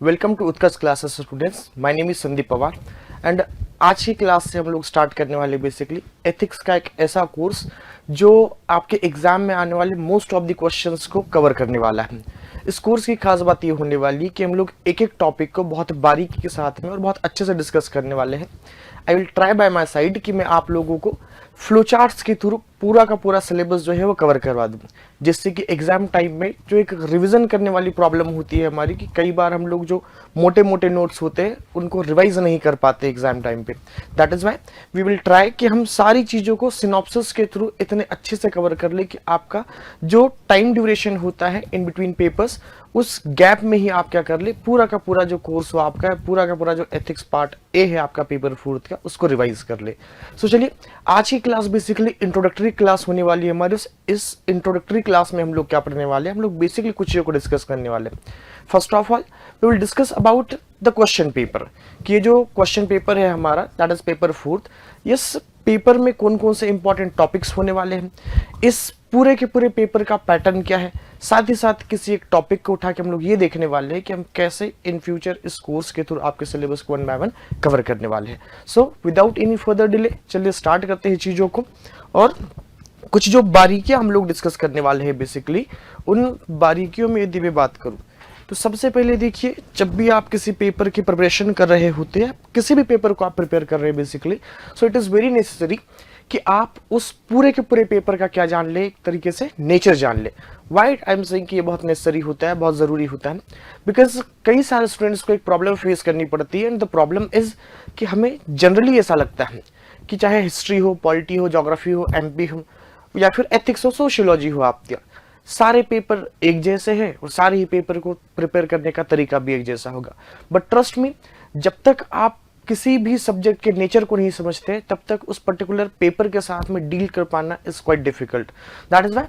Welcome to Utkarsh classes students. My name is Sandeep Pawar and आज की class से हम लोग स्टार्ट करने वाले बेसिकली एथिक्स का एक ऐसा कोर्स जो आपके एग्जाम में आने वाले मोस्ट ऑफ द क्वेश्चंस को कवर करने वाला है। इस कोर्स की खास बात ये होने वाली है कि हम लोग एक एक टॉपिक को बहुत बारीकी के साथ में और बहुत अच्छे से डिस्कस करने वाले हैं। I will try bye my side कि मैं आप लोगों को फ्लो चार्ट्स के थ्रू पूरा का पूरा सिलेबस जो है वो कवर करवा दूं, जिससे कि एग्जाम टाइम में जो एक रिवीजन करने वाली प्रॉब्लम होती है हमारी कि कई बार हम लोग जो मोटे मोटे नोट्स होते हैं उनको रिवाइज नहीं कर पाते एग्जाम टाइम पे। That is why we will try कि हम सारी चीज़ों को सिनॉप्सिस के थ्रू इतने अच्छे से कवर कर ले कि आपका जो टाइम ड्यूरेशन होता है इन बिटवीन पेपर्स उस गैप में ही आप क्या कर ले, पूरा का पूरा जो कोर्स हो आपका है, पूरा का पूरा जो एथिक्स पार्ट ए है आपका पेपर 4 का, उसको रिवाइज कर ले। सो चलिए, आज की क्लास बेसिकली इंट्रोडक्टरी क्लास होने वाली है हमारी। इस इंट्रोडक्टरी क्लास में हम लोग क्या पढ़ने वाले हैं, हम लोग बेसिकली कुछ चीज़ों को डिस्कस करने वाले हैं। First of all we will discuss about the question paper, कि ये जो क्वेश्चन पेपर है हमारा दैट इज पेपर 4, इस पेपर में कौन कौन से इंपॉर्टेंट टॉपिक्स होने वाले हैं, इस पूरे के पूरे पेपर का पैटर्न क्या है, साथ ही साथ किसी एक टॉपिक को उठा के हम लोग ये देखने वाले हैं कि हम कैसे इन फ्यूचर इस कोर्स के थ्रू आपके सिलेबस को 1 बाय 1 कवर करने वाले हैं। So without any further delay चलिए स्टार्ट करते हैं चीज़ों को, और कुछ जो बारीकियां हम लोग डिस्कस करने वाले हैं बेसिकली, उन बारीकियों में यदि मैं बात करूं तो सबसे पहले देखिए, जब भी आप किसी पेपर की प्रिपरेशन कर रहे होते हैं, किसी भी पेपर को आप प्रिपेयर कर रहे हैं basically, so it is very necessary कि आप उस पूरे के पूरे पेपर का क्या जान ले, एक तरीके से नेचर जान ले। वाई आई एम सेइंग कि ये बहुत नेसेसरी होता है, बहुत ज़रूरी होता है, बिकॉज कई सारे स्टूडेंट्स को एक प्रॉब्लम फेस करनी पड़ती है एंड द प्रॉब्लम इज कि हमें जनरली ऐसा लगता है कि चाहे हिस्ट्री हो, पॉलिटी हो, जोग्राफी हो, एमपी हो, या फिर एथिक्स हो, सोशियोलॉजी हो, आपके सारे पेपर एक जैसे हैं और सारे ही पेपर को प्रिपेयर करने का तरीका भी एक जैसा होगा। बट ट्रस्ट मी, जब तक आप किसी भी सब्जेक्ट के नेचर को नहीं समझते तब तक उस पर्टिकुलर पेपर के साथ में डील कर पाना is quite difficult. That is why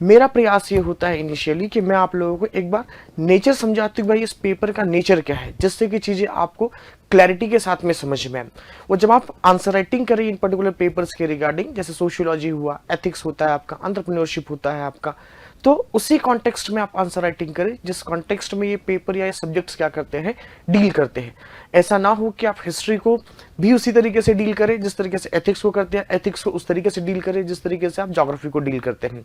मेरा प्रयास ये होता है इनिशियली कि मैं आप लोगों को एक बार नेचर समझाती हूँ, भाई इस पेपर का नेचर क्या है, जिससे कि चीज़ें आपको क्लैरिटी के साथ में समझ में आए। वो जब आप आंसर राइटिंग करें इन पर्टिकुलर पेपर्स के रिगार्डिंग, जैसे सोशियोलॉजी हुआ, एथिक्स होता है आपका, एंटरप्रेन्योरशिप होता है आपका, तो उसी कॉन्टेक्स्ट में आप आंसर राइटिंग करें जिस कॉन्टेक्स्ट में ये पेपर या ये सब्जेक्ट्स क्या करते हैं, डील करते हैं। ऐसा ना हो कि आप हिस्ट्री को भी उसी तरीके से डील करें जिस तरीके से एथिक्स को करते हैं, एथिक्स को उस तरीके से डील करें जिस तरीके से आप ज्योग्राफी को डील करते हैं।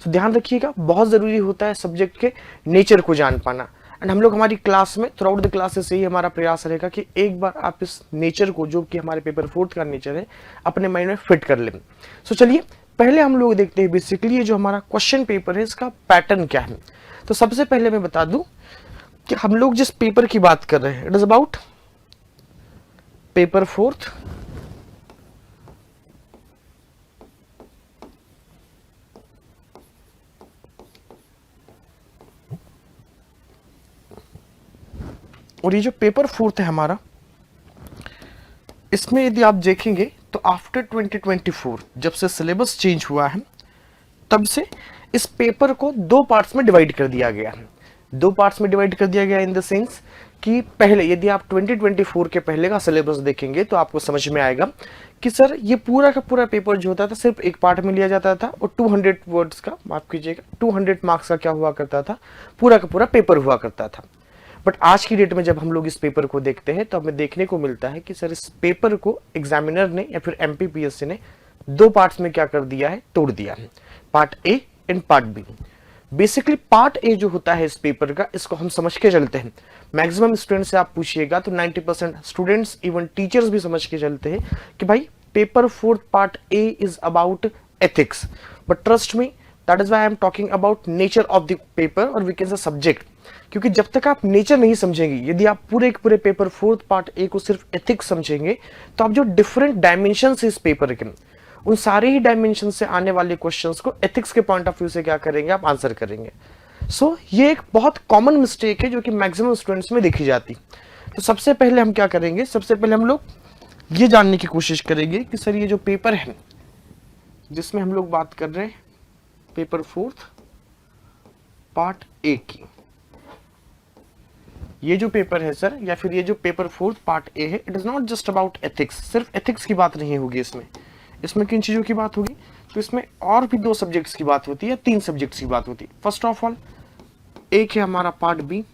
तो ध्यान रखिएगा, बहुत ज़रूरी होता है सब्जेक्ट के नेचर को जान पाना। एंड हम लोग हमारी क्लास में थ्रू आउट द क्लासेस यही हमारा प्रयास रहेगा कि एक बार आप इस नेचर को, जो कि हमारे पेपर 4 का नेचर है, अपने माइंड में फिट कर लें। सो चलिए, पहले हम लोग देखते हैं बेसिकली ये जो हमारा क्वेश्चन पेपर है इसका पैटर्न क्या है। तो सबसे पहले मैं बता दूं कि हम लोग जिस पेपर की बात कर रहे हैं इट इज अबाउट पेपर 4 और ये जो पेपर 4 है हमारा, इसमें यदि आप देखेंगे तो आफ्टर 2024 जब से सिलेबस चेंज हुआ है तब से इस पेपर को 2 पार्ट्स में डिवाइड कर दिया गया है। 2 पार्ट्स में डिवाइड कर दिया गया इन द सेंस कि पहले यदि आप 2024 के पहले का सिलेबस देखेंगे तो आपको समझ में आएगा कि सर ये पूरा का पूरा पेपर जो होता था सिर्फ एक पार्ट में लिया जाता था और 200 वर्ड्स का, माफ कीजिएगा, 200 मार्क्स का क्या हुआ करता था, पूरा का पूरा पेपर हुआ करता था। बट आज की डेट में जब हम लोग इस पेपर को देखते हैं तो हमें देखने को मिलता है कि सर इस पेपर को एग्जामिनर ने या फिर एमपीपीएससी ने 2 पार्ट्स में क्या कर दिया है, तोड़ दिया है, part A and part B. Basically part A जो होता है इस पेपर का, इसको हम समझ के चलते हैं। मैक्सिमम स्टूडेंट से आप पूछिएगा तो 90% स्टूडेंट्स, इवन टीचर्स भी समझ के चलते हैं कि भाई paper 4 part A is about ethics. But trust me, that is why I am talking about nature of the paper और वी कैन से सब्जेक्ट। क्योंकि जब तक आप नेचर नहीं समझेंगे, यदि आप पूरे के पूरे पेपर 4 पार्ट ए को सिर्फ एथिक्स समझेंगे तो आप जो डिफरेंट डायमेंशन इस पेपर के, उन सारे ही डायमेंशन से आने वाले क्वेश्चंस को एथिक्स के पॉइंट ऑफ व्यू से क्या करेंगे, आप आंसर करेंगे। सो ये एक बहुत कॉमन मिस्टेक है जो कि मैक्सिमम स्टूडेंट्स में देखी जाती। तो सबसे पहले हम क्या करेंगे, सबसे पहले हम लोग ये जानने की कोशिश करेंगे कि सर ये जो पेपर है जिसमें हम लोग बात कर रहे हैं पेपर 4 पार्ट ए की, ये जो पेपर है सर, या फिर ये जो पेपर 4 पार्ट ए है, it is not just about ethics. सिर्फ एथिक्स की बात नहीं होगी इसमें। इसमें किन चीज़ों की बात होगी, तो इसमें और भी 2 सब्जेक्ट्स की बात होती है, 3 सब्जेक्ट्स की बात होती है। फर्स्ट ऑफ ऑल एक है हमारा पार्ट बी,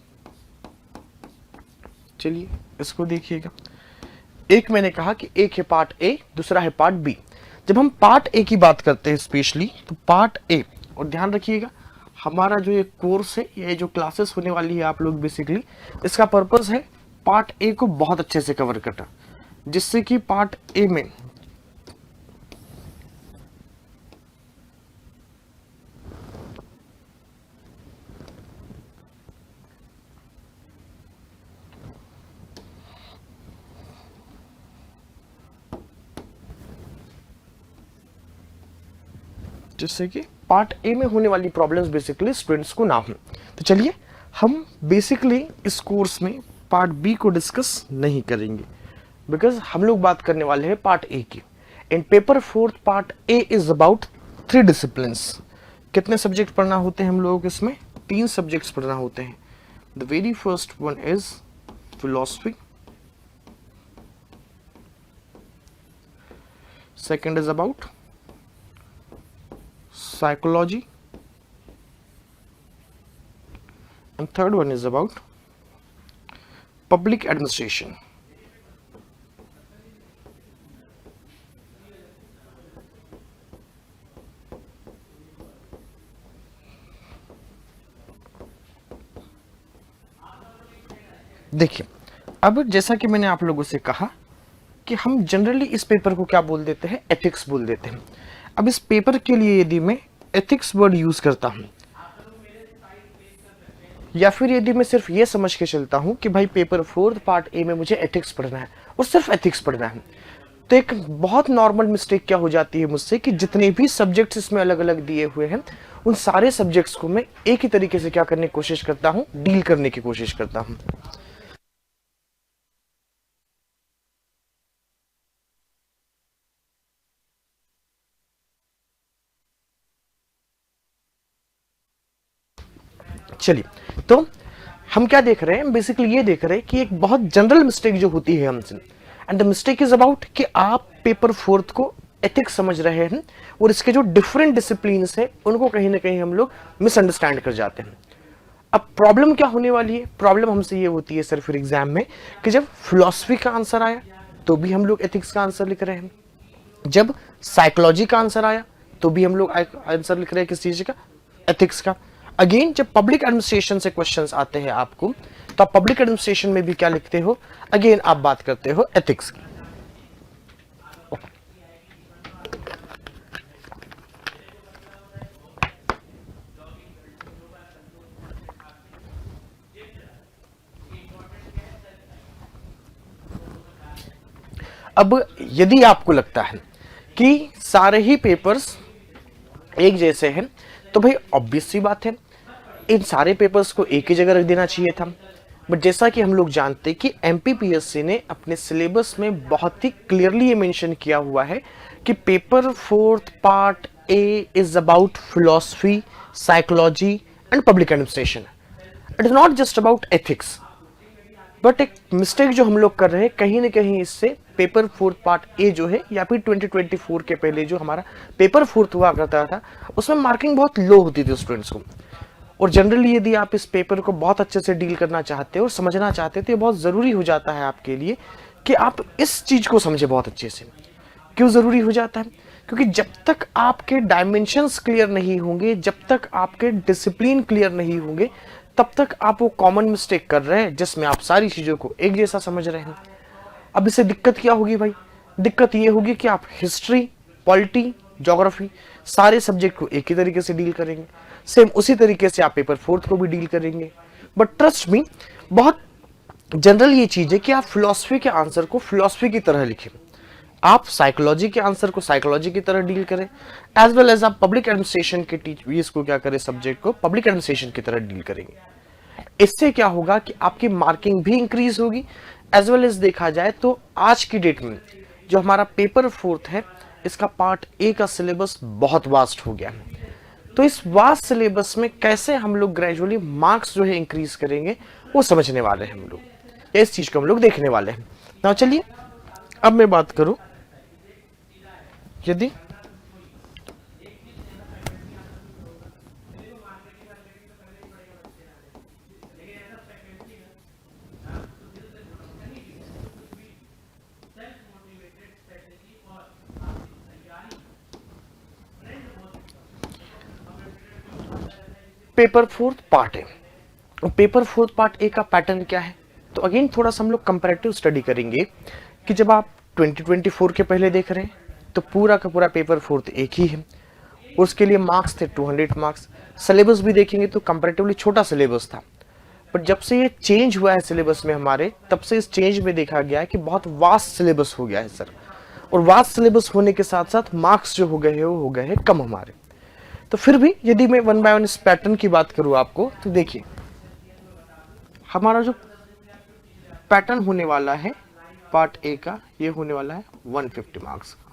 चलिए इसको देखिएगा। एक मैंने कहा कि एक है पार्ट ए, दूसरा है पार्ट बी। जब हम पार्ट ए की बात करते हैं स्पेशली, तो पार्ट ए, और ध्यान रखिएगा हमारा जो ये कोर्स है, ये जो क्लासेस होने वाली है आप लोग बेसिकली, इसका पर्पस है पार्ट ए को बहुत अच्छे से कवर करना, जिससे कि पार्ट ए में जिससे कि पार्ट ए में होने वाली प्रॉब्लम्स बेसिकली स्टूडेंट्स को ना हो। तो चलिए हम बेसिकली इस कोर्स में पार्ट बी को डिस्कस नहीं करेंगे, बिकॉज हम लोग बात करने वाले हैं पार्ट ए की। इन paper fourth part A is about 3 disciplines. कितने सब्जेक्ट पढ़ना होते हैं हम लोगों को इसमें? 3 सब्जेक्ट्स पढ़ना होते हैं। The very first one is philosophy, second is about psychology, and third one is about public administration. देखिए, अब जैसा कि मैंने आप लोगों से कहा कि हम जनरली इस पेपर को क्या बोल देते हैं? एथिक्स बोल देते हैं। अब इस पेपर के लिए यदि मैं एथिक्स वर्ड यूज करता हूं, या फिर यदि मैं सिर्फ ये समझ के चलता हूं कि भाई पेपर फोर्थ पार्ट ए में मुझे एथिक्स पढ़ना है और सिर्फ एथिक्स पढ़ना है, तो एक बहुत नॉर्मल मिस्टेक क्या हो जाती है मुझसे कि जितने भी सब्जेक्ट्स इसमें अलग अलग दिए हुए हैं, उन सारे सब्जेक्ट्स को मैं एक ही तरीके से क्या करने की कोशिश करता हूं? डील करने की कोशिश करता हूं। चलिए, तो हम क्या देख रहे हैं? बेसिकली ये देख रहे हैं कि एक बहुत जनरल मिस्टेक जो होती है हमसे, and the mistake is about कि आप पेपर फोर्थ को एथिक्स समझ रहे हैं और इसके जो डिफरेंट डिसिप्लिन्स है उनको कहीं ना कहीं हम लोग मिसअंडरस्टैंड कर जाते हैं। अब प्रॉब्लम क्या होने वाली है? प्रॉब्लम हमसे ये होती है सर फिर एग्जाम में कि जब फिलॉसफी का आंसर आया तो भी हम लोग एथिक्स का आंसर लिख रहे हैं, जब साइकोलॉजी का आंसर आया तो भी हम लोग आंसर लिख रहे हैं किस चीज का? एथिक्स का। अगेन जब पब्लिक एडमिनिस्ट्रेशन से क्वेश्चंस आते हैं आपको, तो आप पब्लिक एडमिनिस्ट्रेशन में भी क्या लिखते हो? अगेन आप बात करते हो एथिक्स की। अब यदि आपको लगता है कि सारे ही पेपर्स एक जैसे हैं, तो भाई ऑब्वियस सी बात है इन सारे पेपर्स को एक ही जगह रख देना चाहिए था। बट जैसा कि हम लोग जानते हैं कि एमपीपीएससी ने अपने सिलेबस में बहुत ही क्लियरली ये मेंशन किया हुआ है कि paper fourth part A is about philosophy, psychology and public administration. It is not just about ethics. But एक मिस्टेक जो हम लोग कर रहे हैं कहीं ना कहीं, इससे पेपर फोर्थ पार्ट ए जो है, या फिर 2024 के पहले जो हमारा पेपर फोर्थ हुआ करता था, उसमें मार्किंग बहुत लो होती थी स्टूडेंट्स को। और जनरली यदि आप इस पेपर को बहुत अच्छे से डील करना चाहते हो और समझना चाहते हो, तो ये बहुत ज़रूरी हो जाता है आपके लिए कि आप इस चीज़ को समझे बहुत अच्छे से। क्यों ज़रूरी हो जाता है? क्योंकि जब तक आपके डायमेंशंस क्लियर नहीं होंगे, जब तक आपके डिसिप्लिन क्लियर नहीं होंगे, तब तक आप वो कॉमन मिस्टेक कर रहे हैं जिसमें आप सारी चीज़ों को एक जैसा समझ रहे हैं। अब इससे दिक्कत क्या होगी भाई? दिक्कत ये होगी कि आप हिस्ट्री, पॉलिटी, ज्योग्राफी सारे सब्जेक्ट को एक ही तरीके से डील करेंगे। सेम उसी तरीके से आप पेपर फोर्थ को भी डील करेंगे। बट ट्रस्ट मी, बहुत जनरल ये चीज है कि आप फिलॉसफी के आंसर को फिलॉसफी की तरह लिखें, आप साइकोलॉजी के आंसर को साइकोलॉजी की तरह डील करें, एज वेल एज आप पब्लिक एडमिनिस्ट्रेशन के इसको क्या करें, सब्जेक्ट को पब्लिक एडमिनिस्ट्रेशन की तरह डील करेंगे। इससे क्या होगा कि आपकी मार्किंग भी इंक्रीज होगी, एज वेल एज देखा जाए तो आज की डेट में जो हमारा पेपर फोर्थ है, इसका पार्ट ए का सिलेबस बहुत वास्ट हो गया है। तो इस वास्ट सिलेबस में कैसे हम लोग ग्रेजुअली मार्क्स जो है इंक्रीज करेंगे, वो समझने वाले हैं हम लोग, या इस चीज को हम लोग देखने वाले हैं। ना चलिए अब मैं बात करूं, यदि पेपर फोर्थ पार्ट है। और पेपर फोर्थ पार्ट ए का पैटर्न क्या है, तो अगेन थोड़ा सा हम लोग कंपैरेटिव स्टडी करेंगे कि जब आप 2024 के पहले देख रहे हैं तो पूरा का पूरा पेपर फोर्थ एक ही है, उसके लिए मार्क्स थे 200 मार्क्स। सिलेबस भी देखेंगे तो कंपैरेटिवली छोटा सिलेबस था, पर जब से ये चेंज हुआ है सिलेबस में हमारे, तब से इस चेंज में देखा गया है कि बहुत वास्ट सिलेबस हो गया है सर। और वास्ट सिलेबस होने के साथ साथ मार्क्स जो हो गए हैं वो हो गए हैं कम हमारे। तो फिर भी यदि मैं वन बाय वन इस पैटर्न की बात करूं आपको, तो देखिए हमारा जो पैटर्न होने वाला है पार्ट ए का, ये होने वाला है 150 मार्क्स का।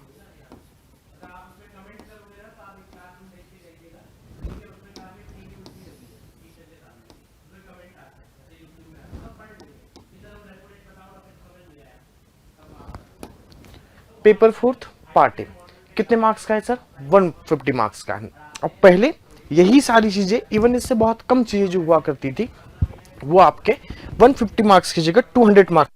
पेपर फोर्थ पार्ट ए कितने मार्क्स का है सर, 150 मार्क्स का है। और पहले यही सारी चीजें, इवन इससे बहुत कम चीजें जो हुआ करती थी, वो आपके 150 मार्क्स की जगह 200 मार्क्स।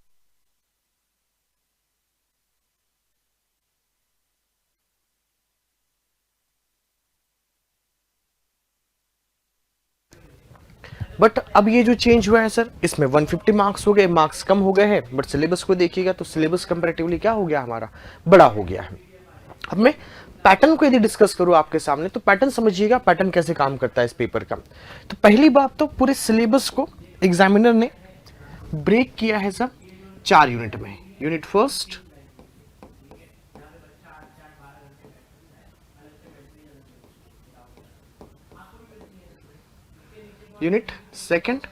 बट अब ये जो चेंज हुआ है सर, इसमें 150 मार्क्स हो गए, मार्क्स कम हो गए हैं, बट सिलेबस को देखिएगा तो सिलेबस कंपैरेटिवली क्या हो गया हमारा, बड़ा हो गया है। अब मैं पैटर्न को यदि डिस्कस करूं आपके सामने, तो पैटर्न समझिएगा, पैटर्न कैसे काम करता है इस पेपर का। तो पहली बात तो पूरे सिलेबस को एग्जामिनर ने ब्रेक किया है सर 4 यूनिट में। Unit first, unit second,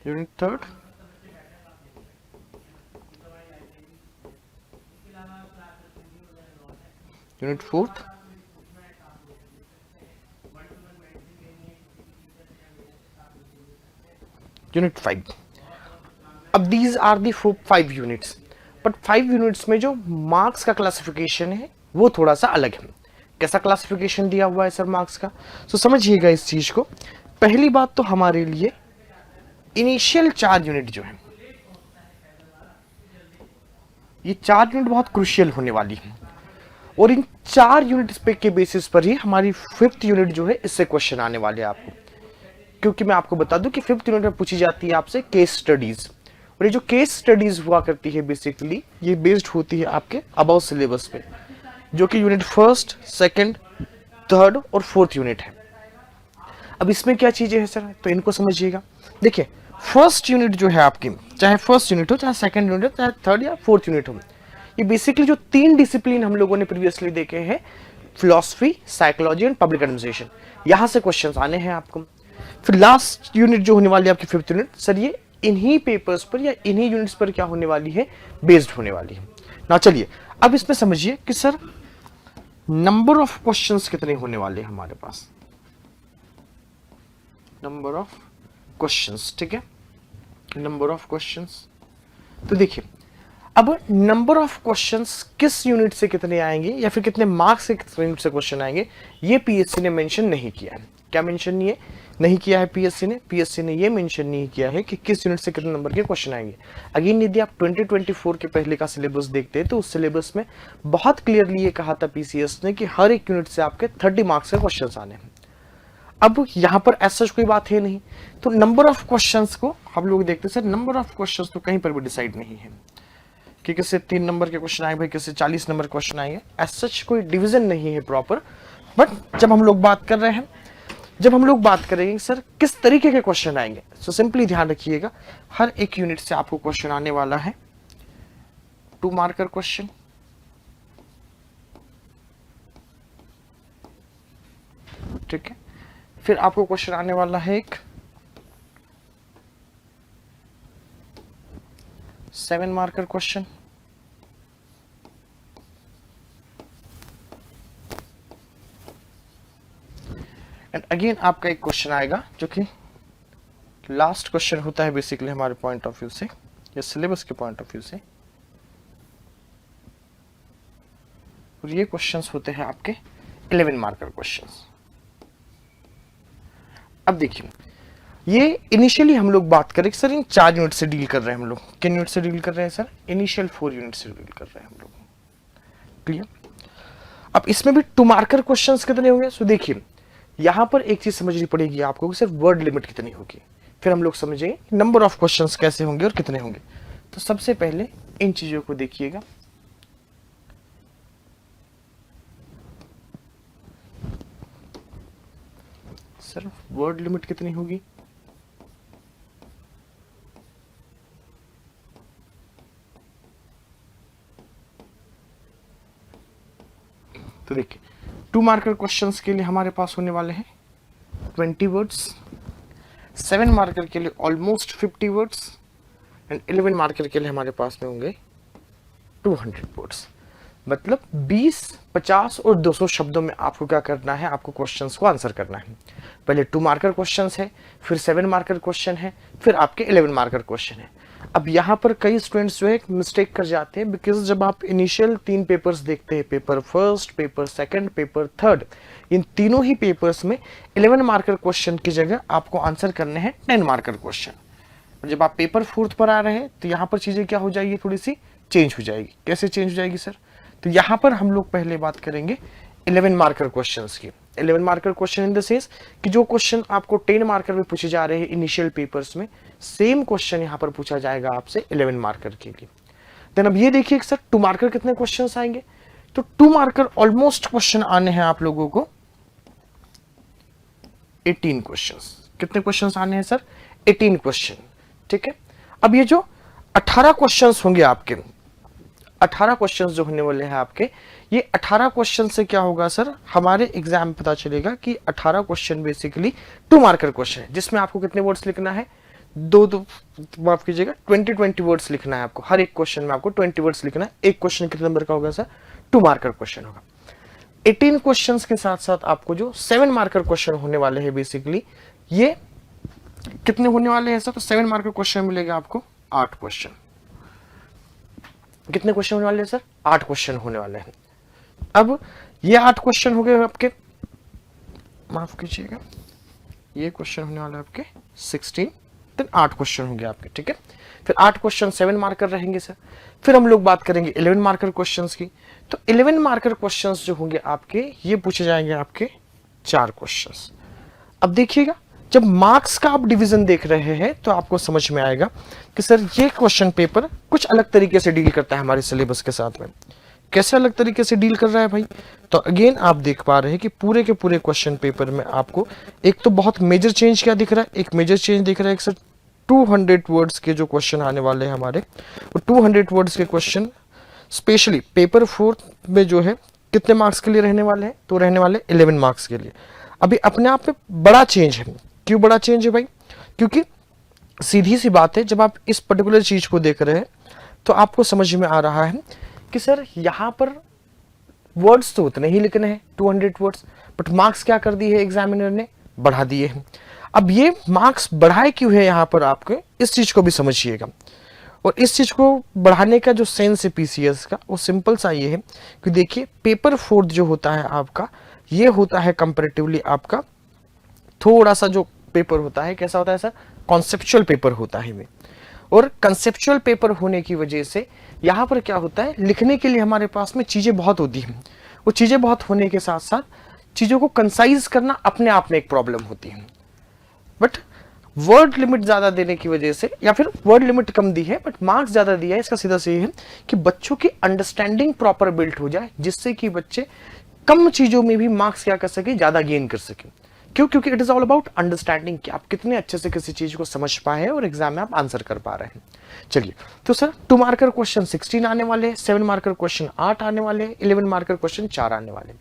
unit third, unit fourth, unit 5। अब these are the 5 units, but 5 units में जो मार्क्स का क्लासिफिकेशन है वो थोड़ा सा अलग है। कैसा क्लासिफिकेशन दिया हुआ है सर मार्क्स का, तो समझिएगा इस चीज को। पहली बात तो हमारे लिए इनिशियल 4 यूनिट जो है, ये 4 यूनिट बहुत क्रुशियल होने वाली है, और इन 4 यूनिट पे के बेसिस पर ही हमारी 5th यूनिट जो है इससे क्वेश्चन आने वाले हैं आपको। क्योंकि मैं आपको बता दूं कि 5th यूनिट में पूछी जाती है आपसे केस स्टडीज, और ये जो केस स्टडीज हुआ करती है बेसिकली ये बेस्ड होती है आपके अबाउ सिलेबस पे, जो कि यूनिट फर्स्ट, सेकंड, थर्ड और फोर्थ यूनिट है। अब इसमें क्या चीजें हैं सर, तो इनको समझिएगा। देखिए फर्स्ट यूनिट जो है आपकी, चाहे फर्स्ट यूनिट हो, चाहे सेकंड यूनिट हो, चाहे थर्ड या फोर्थ यूनिट हो, ये बेसिकली जो 3 डिसिप्लिन हम लोगों ने प्रीवियसली देखे हैं, philosophy, psychology and public administration, यहां से क्वेश्चंस आने हैं आपको। फिर लास्ट यूनिट जो होने वाली है आपकी 5th यूनिट, सर ये इन्हीं पेपर्स पर या इन्हीं यूनिट्स पर क्या होने वाली है, बेस्ड होने वाली है ना। चलिए अब इसमें समझिए कि सर नंबर ऑफ क्वेश्चंस कितने होने वाले हैं हमारे पास, नंबर ऑफ क्वेश्चंस, ठीक है, नंबर ऑफ क्वेश्चंस। तो देखिए अब नंबर ऑफ क्वेश्चंस किस यूनिट से कितने आएंगे या फिर कितने मार्क्स से कितने यूनिट से क्वेश्चन आएंगे, ये पीएससी ने मेंशन नहीं किया है। क्या मेंशन नहीं किया है पीएससी ने ये मेंशन नहीं किया है कि किस यूनिट से कितने नंबर के क्वेश्चन आएंगे। अगेन यदि आप 2024 के पहले का सिलेबस देखते हैं तो उस सिलेबस में बहुत क्लियरली ये कहा था पीसीएस ने कि हर एक यूनिट से आपके 30 मार्क्स के क्वेश्चन आने हैं। अब यहां पर ऐसा कोई बात है नहीं, तो नंबर ऑफ क्वेश्चंस को हम लोग देखते हैं सर, नंबर ऑफ क्वेश्चंस तो कहीं पर भी डिसाइड नहीं है कि किससे 3 नंबर के क्वेश्चन आएंगे, भाई किससे 40 नंबर क्वेश्चन आएंगे, एज सच कोई डिवीजन नहीं है प्रॉपर। बट जब हम लोग बात कर रहे हैं, जब हम लोग बात करेंगे सर किस तरीके के क्वेश्चन आएंगे, तो सिंपली ध्यान रखिएगा हर एक यूनिट से आपको क्वेश्चन आने वाला है 2 मार्कर क्वेश्चन, ठीक है। फिर आपको क्वेश्चन आने वाला है एक 7 मार्कर क्वेश्चन, एंड अगेन आपका एक क्वेश्चन आएगा जो कि लास्ट क्वेश्चन होता है बेसिकली हमारे पॉइंट ऑफ व्यू से या सिलेबस के पॉइंट ऑफ व्यू से, और ये क्वेश्चंस होते हैं आपके 11 मार्कर क्वेश्चंस। अब देखिए ये इनिशियली हम लोग बात करें सर इन 4 यूनिट से डील कर रहे हैं हम लोग। किन यूनिट से डील कर रहे हैं सर? इनिशियल 4 यूनिट से डील कर रहे हैं हम लोग। क्लियर? अब इसमें भी 2 मार्कर क्वेश्चंस कितने होंगे? सो देखिए यहां पर एक चीज समझनी पड़ेगी आपको कि सिर्फ वर्ड लिमिट कितनी होगी, फिर हम लोग समझेंगे नंबर ऑफ क्वेश्चंस कैसे होंगे और कितने होंगे। तो सबसे पहले इन चीजों को देखिएगा। सर वर्ड लिमिट कितनी होगी? तो देखिए 2 मार्कर क्वेश्चंस के लिए हमारे पास होने वाले हैं 20 वर्ड्स, 7 मार्कर के लिए ऑलमोस्ट 50 वर्ड्स एंड 11 मार्कर के लिए हमारे पास में होंगे 200 वर्ड्स। मतलब 20, 50 और 200 शब्दों में आपको क्या करना है, आपको क्वेश्चंस को आंसर करना है। पहले 2 मार्कर क्वेश्चंस है, फिर 7 मार्कर क्वेश्चन है, फिर आपके 11 मार्कर क्वेश्चन है। अब यहाँ पर कई स्टूडेंट्स जो है मिस्टेक कर जाते हैं, बिकॉज जब आप इनिशियल 3 पेपर्स देखते हैं, paper first, paper second, paper third, इन तीनों ही पेपर्स में 11 मार्कर क्वेश्चन की जगह आपको आंसर करने हैं 10 मार्कर क्वेश्चन। जब आप पेपर फोर्थ पर आ रहे हैं तो यहाँ पर चीजें क्या हो जाएगी, थोड़ी सी चेंज हो जाएगी। कैसे चेंज हो जाएगी सर? तो यहाँ पर हम लोग पहले बात करेंगे 11 मार्कर क्वेश्चंस की। 11 marker question in the sense कि जो क्वेश्चन आपको 10 मार्कर में पूछे जा रहे हैं इनिशियल पेपर्स में, सेम क्वेश्चन यहाँ पर पूछा जाएगा आपसे 11 मार्कर के लिए। देन अब ये देखिए सर 2 मार्कर कितने क्वेश्चंस आएंगे? तो 2 मार्कर ऑलमोस्ट क्वेश्चन आने हैं आप लोगों को 18 क्वेश्चंस। कितने क्वेश्चंस आने हैं सर? 18 क्वेश्चन। ठीक है। अब ये जो 18 क्वेश्चंस होंगे आपके, 18 क्वेश्चंस जो होने वाले हैं आपके, ये 18 क्वेश्चन से क्या होगा सर, हमारे एग्जाम में पता चलेगा कि 18 क्वेश्चन बेसिकली 2 मार्कर क्वेश्चन है, जिसमें आपको कितने वर्ड्स लिखना है? दो माफ कीजिएगा 20 वर्ड्स लिखना है आपको। हर एक क्वेश्चन में आपको 20 वर्ड्स लिखना है। एक क्वेश्चन कितने नंबर का होगा सर? 2 मार्कर क्वेश्चन होगा। 18 क्वेश्चंस के साथ साथ आपको जो 7 मार्कर क्वेश्चन होने वाले हैं बेसिकली, ये कितने होने वाले हैं सर? तो 7 मार्कर क्वेश्चन मिलेगा आपको 8 क्वेश्चन। कितने क्वेश्चन होने वाले हैं सर? 8 क्वेश्चन होने वाले हैं। अब ये 8 क्वेश्चन हो गए आपके, माफ कीजिएगा, ये क्वेश्चन होने वाले आपके 16, देन 8 क्वेश्चन होंगे आपके। ठीक है। फिर 8 क्वेश्चन 7 मार्कर रहेंगे सर। फिर हम लोग बात करेंगे 11 मार्कर क्वेश्चंस की। तो 11 मार्कर क्वेश्चंस जो होंगे आपके, ये पूछे जाएंगे आपके 4 क्वेश्चंस। अब देखिएगा जब मार्क्स का आप डिवीजन देख रहे हैं तो आपको समझ में आएगा कि सर ये क्वेश्चन पेपर कुछ अलग तरीके से डील करता है हमारे सिलेबस के साथ में। कैसे अलग तरीके से डील कर रहा है भाई? तो अगेन आप देख पा रहे हैं कि पूरे के पूरे क्वेश्चन पेपर में आपको एक तो बहुत मेजर चेंज क्या दिख रहा है, एक मेजर चेंज दिख रहा है सर 200 वर्ड्स के जो क्वेश्चन आने वाले हैं हमारे, वो 200 वर्ड्स के क्वेश्चन स्पेशली पेपर 4 में जो है कितने मार्क्स के लिए रहने वाले हैं? तो रहने वाले 11 मार्क्स के लिए। अभी अपने आप में बड़ा चेंज है। क्यों बड़ा चेंज है भाई? क्योंकि सीधी सी बात है, जब आप इस पर्टिकुलर चीज को देख रहे हैं तो आपको समझ में आ रहा है कि सर यहां पर वर्ड्स तो उतने ही लिखने हैं 200 वर्ड्स, बट मार्क्स क्या कर दिए है एग्जामिनर ने? बढ़ा दिए हैं। अब ये मार्क्स बढ़ाए क्यों है यहाँ पर, आपके इस चीज को भी समझिएगा। और इस चीज को बढ़ाने का जो सेंस है पीसीएस का, वो सिंपल सा ये है कि देखिए पेपर 4 जो होता है आपका, ये होता है कंपैरेटिवली आपका थोड़ा सा जो पेपर होता है, कैसा होता है सर? कॉन्सेप्चुअल पेपर होता है में। और कंसेप्चुअल पेपर होने की वजह से यहाँ पर क्या होता है, लिखने के लिए हमारे पास में चीजें बहुत होती हैं। वो चीजें बहुत होने के साथ साथ चीजों को कंसाइज करना अपने आप में एक प्रॉब्लम होती है। बट वर्ड लिमिट ज्यादा देने की वजह से, या फिर वर्ड लिमिट कम दी है बट मार्क्स ज्यादा दिया है, इसका सीधा सी है कि बच्चों की अंडरस्टैंडिंग प्रॉपर बिल्ड हो जाए, जिससे कि बच्चे कम चीजों में भी मार्क्स क्या कर सके, ज्यादा गेन कर सके। क्यों? क्योंकि it is all about understanding कि आप कितने अच्छे से किसी चीज को समझ पाए हैं और एग्जाम में आप आंसर कर पा रहे हैं। चलिए, तो सर 2 मार्कर क्वेश्चन 16 आने वाले, 7 मार्कर क्वेश्चन 8 आने वाले, 11 मार्कर क्वेश्चन 4 आने वाले।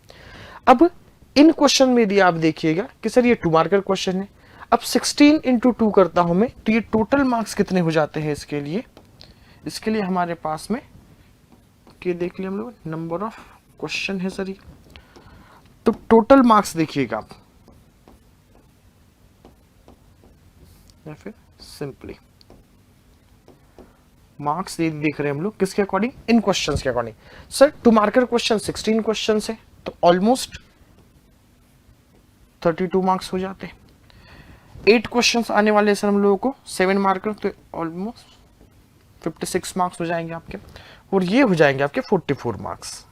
अब इन क्वेश्चन में यदि आप देखिएगा कि सर ये 2 मार्कर क्वेश्चन है, अब 16 इंटू 2 करता हूं मैं, तो ये टोटल मार्क्स कितने हो जाते हैं इसके लिए? इसके लिए हमारे पास में कि देख लिया हम लोग नंबर ऑफ क्वेश्चन है सर ये, तो टोटल मार्क्स देखिएगा आप, या फिर सिंपली मार्क्स देख रहे हैं हम लोग किसके अकॉर्डिंग? इन क्वेश्चंस के according. Sir 2 marker question 16 questions है, तो ऑलमोस्ट 32 मार्क्स हो जाते हैं। 8 क्वेश्चंस आने वाले हैं सर हम लोगों को, 7 मार्कर, तो ऑलमोस्ट 56 मार्क्स हो जाएंगे आपके, और ये हो जाएंगे आपके 44 मार्क्स।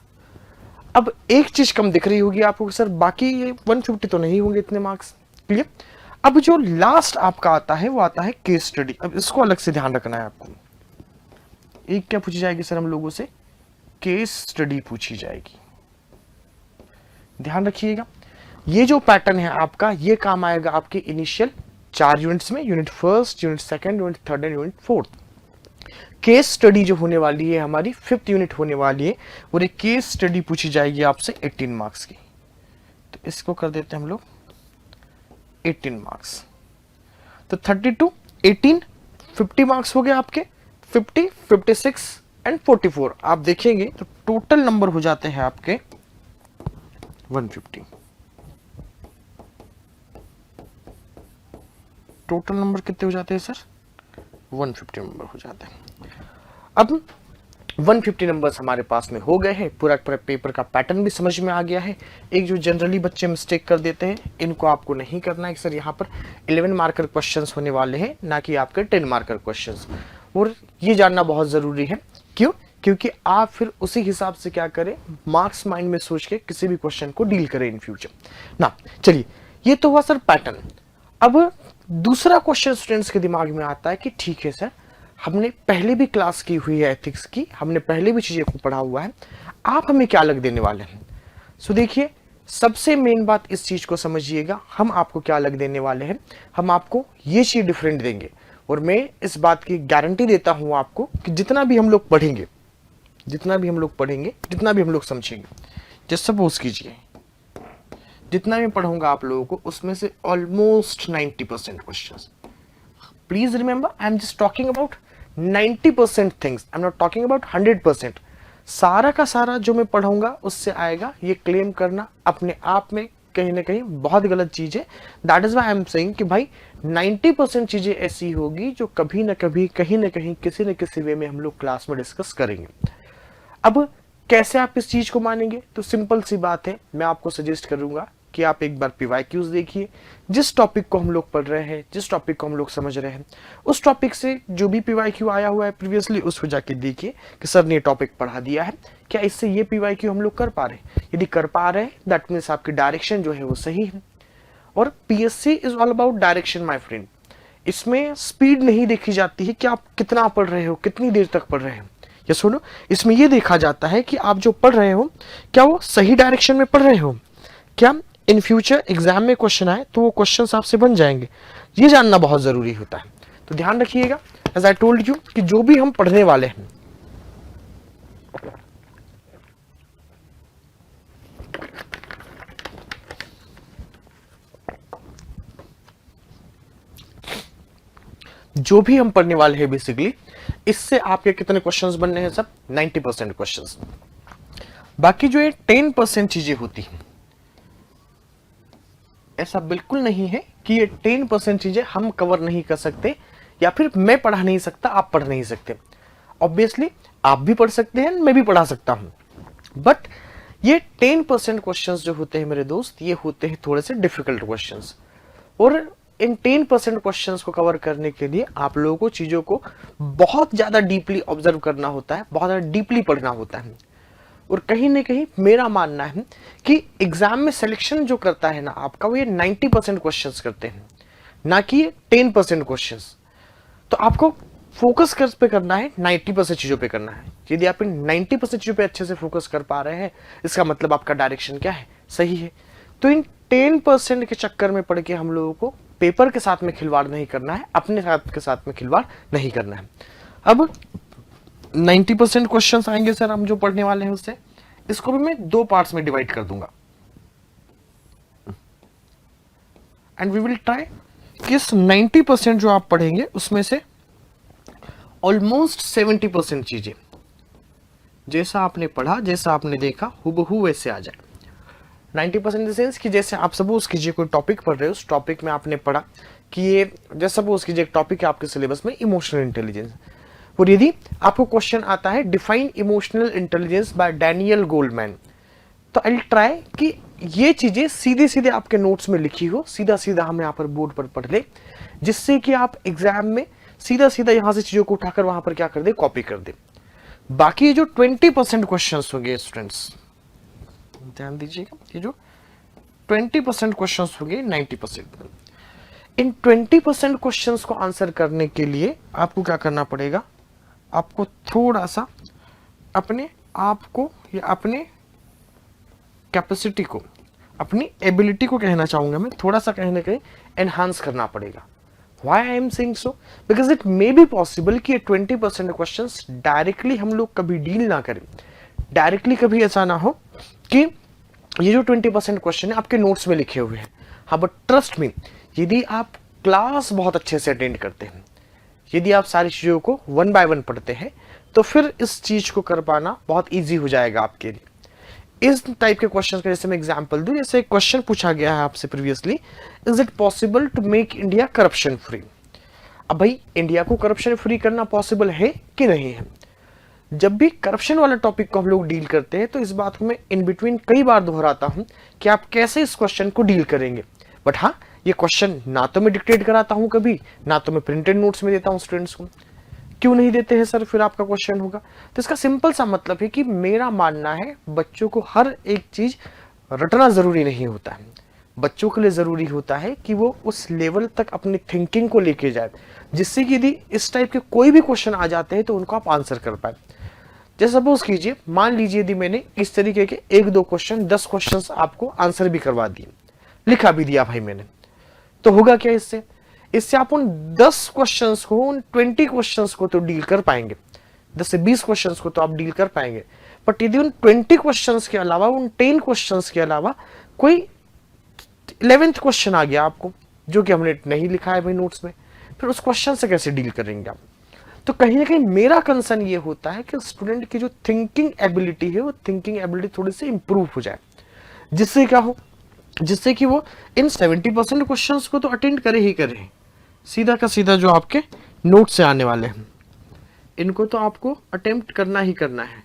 अब एक चीज कम दिख रही होगी आपको सर, बाकी ये 150 तो नहीं होंगे इतने मार्क्स, क्लियर। अब जो लास्ट आपका आता है वो आता है केस स्टडी। अब इसको अलग से ध्यान रखना है आपको। एक क्या पूछी जाएगी सर हम लोगों से, केस स्टडी पूछी जाएगी। ध्यान रखिएगा, ये जो पैटर्न है आपका, ये काम आएगा आपके इनिशियल 4 यूनिट्स में, unit first, unit second, unit third and unit fourth. Case study जो होने वाली है हमारी 5th यूनिट होने वाली है, और एक केस स्टडी पूछी जाएगी आपसे 18 मार्क्स की। तो इसको कर देते हैं हम लोग 18 मार्क्स। तो 32, 18, 50 मार्क्स हो गए आपके, 50, 56 एंड 44। आप देखेंगे तो टोटल नंबर हो जाते हैं आपके 150। टोटल नंबर कितने हो जाते हैं सर, 150 नंबर हो जाते हैं। अब 150 नंबर्स हमारे पास में हो गए हैं, पूरा पेपर का पैटर्न भी समझ में आ गया है। एक जो जनरली बच्चे मिस्टेक कर देते हैं, इनको आपको नहीं करना है सर। यहाँ पर 11 मार्कर क्वेश्चंस होने वाले हैं, ना कि आपके 10 मार्कर क्वेश्चंस। और ये जानना बहुत जरूरी है, क्यों? क्योंकि आप फिर उसी हिसाब से क्या करें, मार्क्स माइंड में सोच के किसी भी क्वेश्चन को डील करें इन फ्यूचर ना। चलिए, ये तो हुआ सर पैटर्न। अब दूसरा क्वेश्चन स्टूडेंट्स के दिमाग में आता है कि ठीक है सर, हमने पहले भी क्लास की हुई है एथिक्स की, हमने पहले भी चीजें को पढ़ा हुआ है, आप हमें क्या अलग देने वाले हैं। सो देखिए, सबसे मेन बात इस चीज को समझिएगा, हम आपको क्या अलग देने वाले हैं। हम आपको ये चीज डिफरेंट देंगे, और मैं इस बात की गारंटी देता हूं आपको कि जितना भी हम लोग पढ़ेंगे, जितना भी हम लोग समझेंगे, जस्ट सपोज कीजिए जितना मैं पढ़ूंगा आप लोगों को, उसमें से almost 90% questions, please remember I am just talking about 90% things, I am not talking about 100%। सारा का सारा जो मैं पढ़ाऊंगा उससे आएगा, ये क्लेम करना अपने आप में कहीं ना कहीं बहुत गलत चीज है। That is why I am saying कि भाई 90% चीजें ऐसी होगी जो कभी ना कभी, कहीं ना कहीं, किसी न किसी वे में हम लोग क्लास में डिस्कस करेंगे। अब कैसे आप इस चीज को मानेंगे, तो सिंपल सी बात है, मैं आपको सजेस्ट करूंगा कि आप एक बार पीवाईक्यूज देखिए। जिस टॉपिक को हम लोग पढ़ रहे हैं, जिस टॉपिक को हम लोग समझ रहे हैं, उस टॉपिक से जो भी पीवाईक्यू आया हुआ है प्रीवियसली, उसको जाके देखिए कि सर ने टॉपिक पढ़ा दिया है, क्या इससे ये पीवाईक्यू हम लोग कर पा रहे हैं। यदि कर पा रहे हैं, दैट मीन्स आपकी डायरेक्शन जो है वो सही है। और PSC is all about direction my friend. इसमें स्पीड नहीं देखी जाती है कि आप कितना पढ़ रहे हो, कितनी देर तक पढ़ रहे हो, या सुनो, इसमें यह देखा जाता है कि आप जो पढ़ रहे हो, क्या वो सही डायरेक्शन में पढ़ रहे हो, क्या इन फ्यूचर एग्जाम में क्वेश्चन आए तो वो क्वेश्चंस आपसे बन जाएंगे। ये जानना बहुत जरूरी होता है। तो ध्यान रखिएगा, एज आई टोल्ड यू कि जो भी हम पढ़ने वाले हैं, जो भी हम पढ़ने वाले हैं बेसिकली, इससे आपके कितने क्वेश्चंस बनने हैं सब, 90% क्वेश्चंस। बाकी जो ये 10% चीजें होती हैं, ऐसा बिल्कुल नहीं है कि ये 10% चीजें हम कवर नहीं कर सकते, या फिर मैं पढ़ा नहीं सकता, आप पढ़ नहीं सकते। ऑब्वियसली आप भी पढ़ सकते हैं, मैं भी पढ़ा सकता हूं, बट ये 10% क्वेश्चंस जो होते हैं मेरे दोस्त, ये होते हैं थोड़े से डिफिकल्ट क्वेश्चंस। और इन 10% क्वेश्चंस को कवर करने के लिए आप लोगों को चीजों को बहुत ज्यादा डीपली ऑब्जर्व करना होता है, बहुत ज्यादा डीपली पढ़ना होता है। और कहीं ना कहीं मेरा मानना है कि एग्जाम में सिलेक्शन जो करता है ना आपका, वो ये 90% क्वेश्चंस करते हैं, ना कि 10% क्वेश्चंस। तो आपको फोकस पे करना है, 90% चीजों पे करना है। यदि आप इन 90% चीजों पे अच्छे से फोकस कर पा रहे हैं, इसका मतलब आपका डायरेक्शन क्या है, सही है। तो इन 10% के चक्कर में पड़ के हम लोगों को पेपर के साथ में खिलवाड़ नहीं करना है, अपने साथ के साथ में खिलवाड़ नहीं करना है। अब 90% क्वेश्चंस आएंगे सर हम जो पढ़ने वाले हैं उससे, इसको भी मैं 2 पार्ट्स में डिवाइड कर दूंगा, एंड वी विल ट्राई कि इस 90% जो आप पढ़ेंगे उसमें से ऑलमोस्ट 70% चीजें जैसा आपने पढ़ा, जैसा आपने देखा, हुबहू वैसे आ जाए। 90% इन द सेंस कि जैसे आप सपोज कीजिए कोई टॉपिक पढ़ रहे हो, उस टॉपिक में आपने पढ़ा कि ये, जैसे सपोज कीजिए एक टॉपिक है आपके सिलेबस में इमोशनल इंटेलिजेंस, और यदि आपको क्वेश्चन आता है define emotional intelligence bye Daniel Goldman, तो आई विल ट्राई कि ये चीजें सीधे सीधे आपके नोट्स में लिखी हो, सीधा सीधा हम यहाँ पर बोर्ड पर पढ़ ले, जिससे कि आप एग्जाम में सीधा सीधा यहाँ से चीजों को उठाकर वहां पर क्या कर दे, कॉपी कर दे। बाकी जो 20% क्वेश्चन होंगे स्टूडेंट्स, ध्यान दीजिएगा, ये जो 20% क्वेश्चन होंगे 90%, इन 20% क्वेश्चन को आंसर करने के लिए आपको क्या करना पड़ेगा, आपको थोड़ा सा अपने आप को या अपने कैपेसिटी को, अपनी एबिलिटी को कहना चाहूंगा मैं, थोड़ा सा कहीं ना कहीं एनहांस करना पड़ेगा। Why I am saying so? Because it may be possible कि 20% क्वेश्चंस डायरेक्टली हम लोग कभी डील ना करें, डायरेक्टली कभी ऐसा ना हो कि ये जो 20% क्वेश्चन है आपके नोट्स में लिखे हुए हैं। हाँ, बट ट्रस्ट मी, यदि आप क्लास बहुत अच्छे से अटेंड करते हैं, यदि आप सारी चीज़ों को 1 बाय 1 पढ़ते हैं, तो फिर इस चीज़ को कर पाना बहुत ईजी हो जाएगा आपके लिए। इस टाइप के क्वेश्चन का जैसे मैं एग्जांपल दूं, जैसे एक क्वेश्चन पूछा गया है आपसे previously, is it possible to make India corruption free. अब भाई, इंडिया को करप्शन फ्री करना पॉसिबल है कि नहीं है? जब भी करप्शन वाला टॉपिक को हम लोग डील करते हैं, तो इस बात को मैं इन बिटवीन कई बार दोहराता हूं कि आप कैसे इस क्वेश्चन को डील करेंगे। बट हाँ, ये क्वेश्चन ना तो मैं डिक्टेट कराता हूं कभी, ना तो मैं प्रिंटेड नोट्स में देता हूं स्टूडेंट्स को। क्यों नहीं देते हैं सर, फिर आपका क्वेश्चन होगा। तो इसका सिंपल सा मतलब है कि मेरा मानना है, बच्चों को हर एक चीज रटना जरूरी नहीं होता है। बच्चों के लिए जरूरी होता है कि वो उस लेवल तक अपनी थिंकिंग को लेके जाए, जिससे कि यदि इस टाइप के कोई भी क्वेश्चन आ जाते हैं तो उनको आप आंसर कर पाए। जैसे सपोज कीजिए, मान लीजिए यदि मैंने इस तरीके के 1-2 क्वेश्चन, 10 क्वेश्चन आपको आंसर भी करवा दिए, लिखा भी दिया भाई मैंने, तो होगा क्या इससे? इससे आप उन 10 क्वेश्चंस को, उन 20 क्वेश्चंस को तो डील कर पाएंगे, 10 से 20 क्वेश्चंस को तो आप डील कर पाएंगे। बट यदि उन 20 क्वेश्चंस के अलावा, उन 10 क्वेश्चंस के अलावा कोई 11th क्वेश्चन आ गया आपको, जो कि हमने नहीं लिखा है भाई नोट्स में, फिर उस क्वेश्चन से कैसे डील करेंगे आप? तो कहीं ना कहीं मेरा कंसर्न ये होता है कि स्टूडेंट की जो थिंकिंग एबिलिटी है, वो थिंकिंग एबिलिटी थोड़ी सी इंप्रूव हो जाए, जिससे क्या हो, जिससे कि वो इन 70% क्वेश्चंस को तो अटेंड करे ही करे, सीधा का सीधा जो आपके नोट से आने वाले हैं, इनको तो आपको अटेम्प्ट करना ही करना है।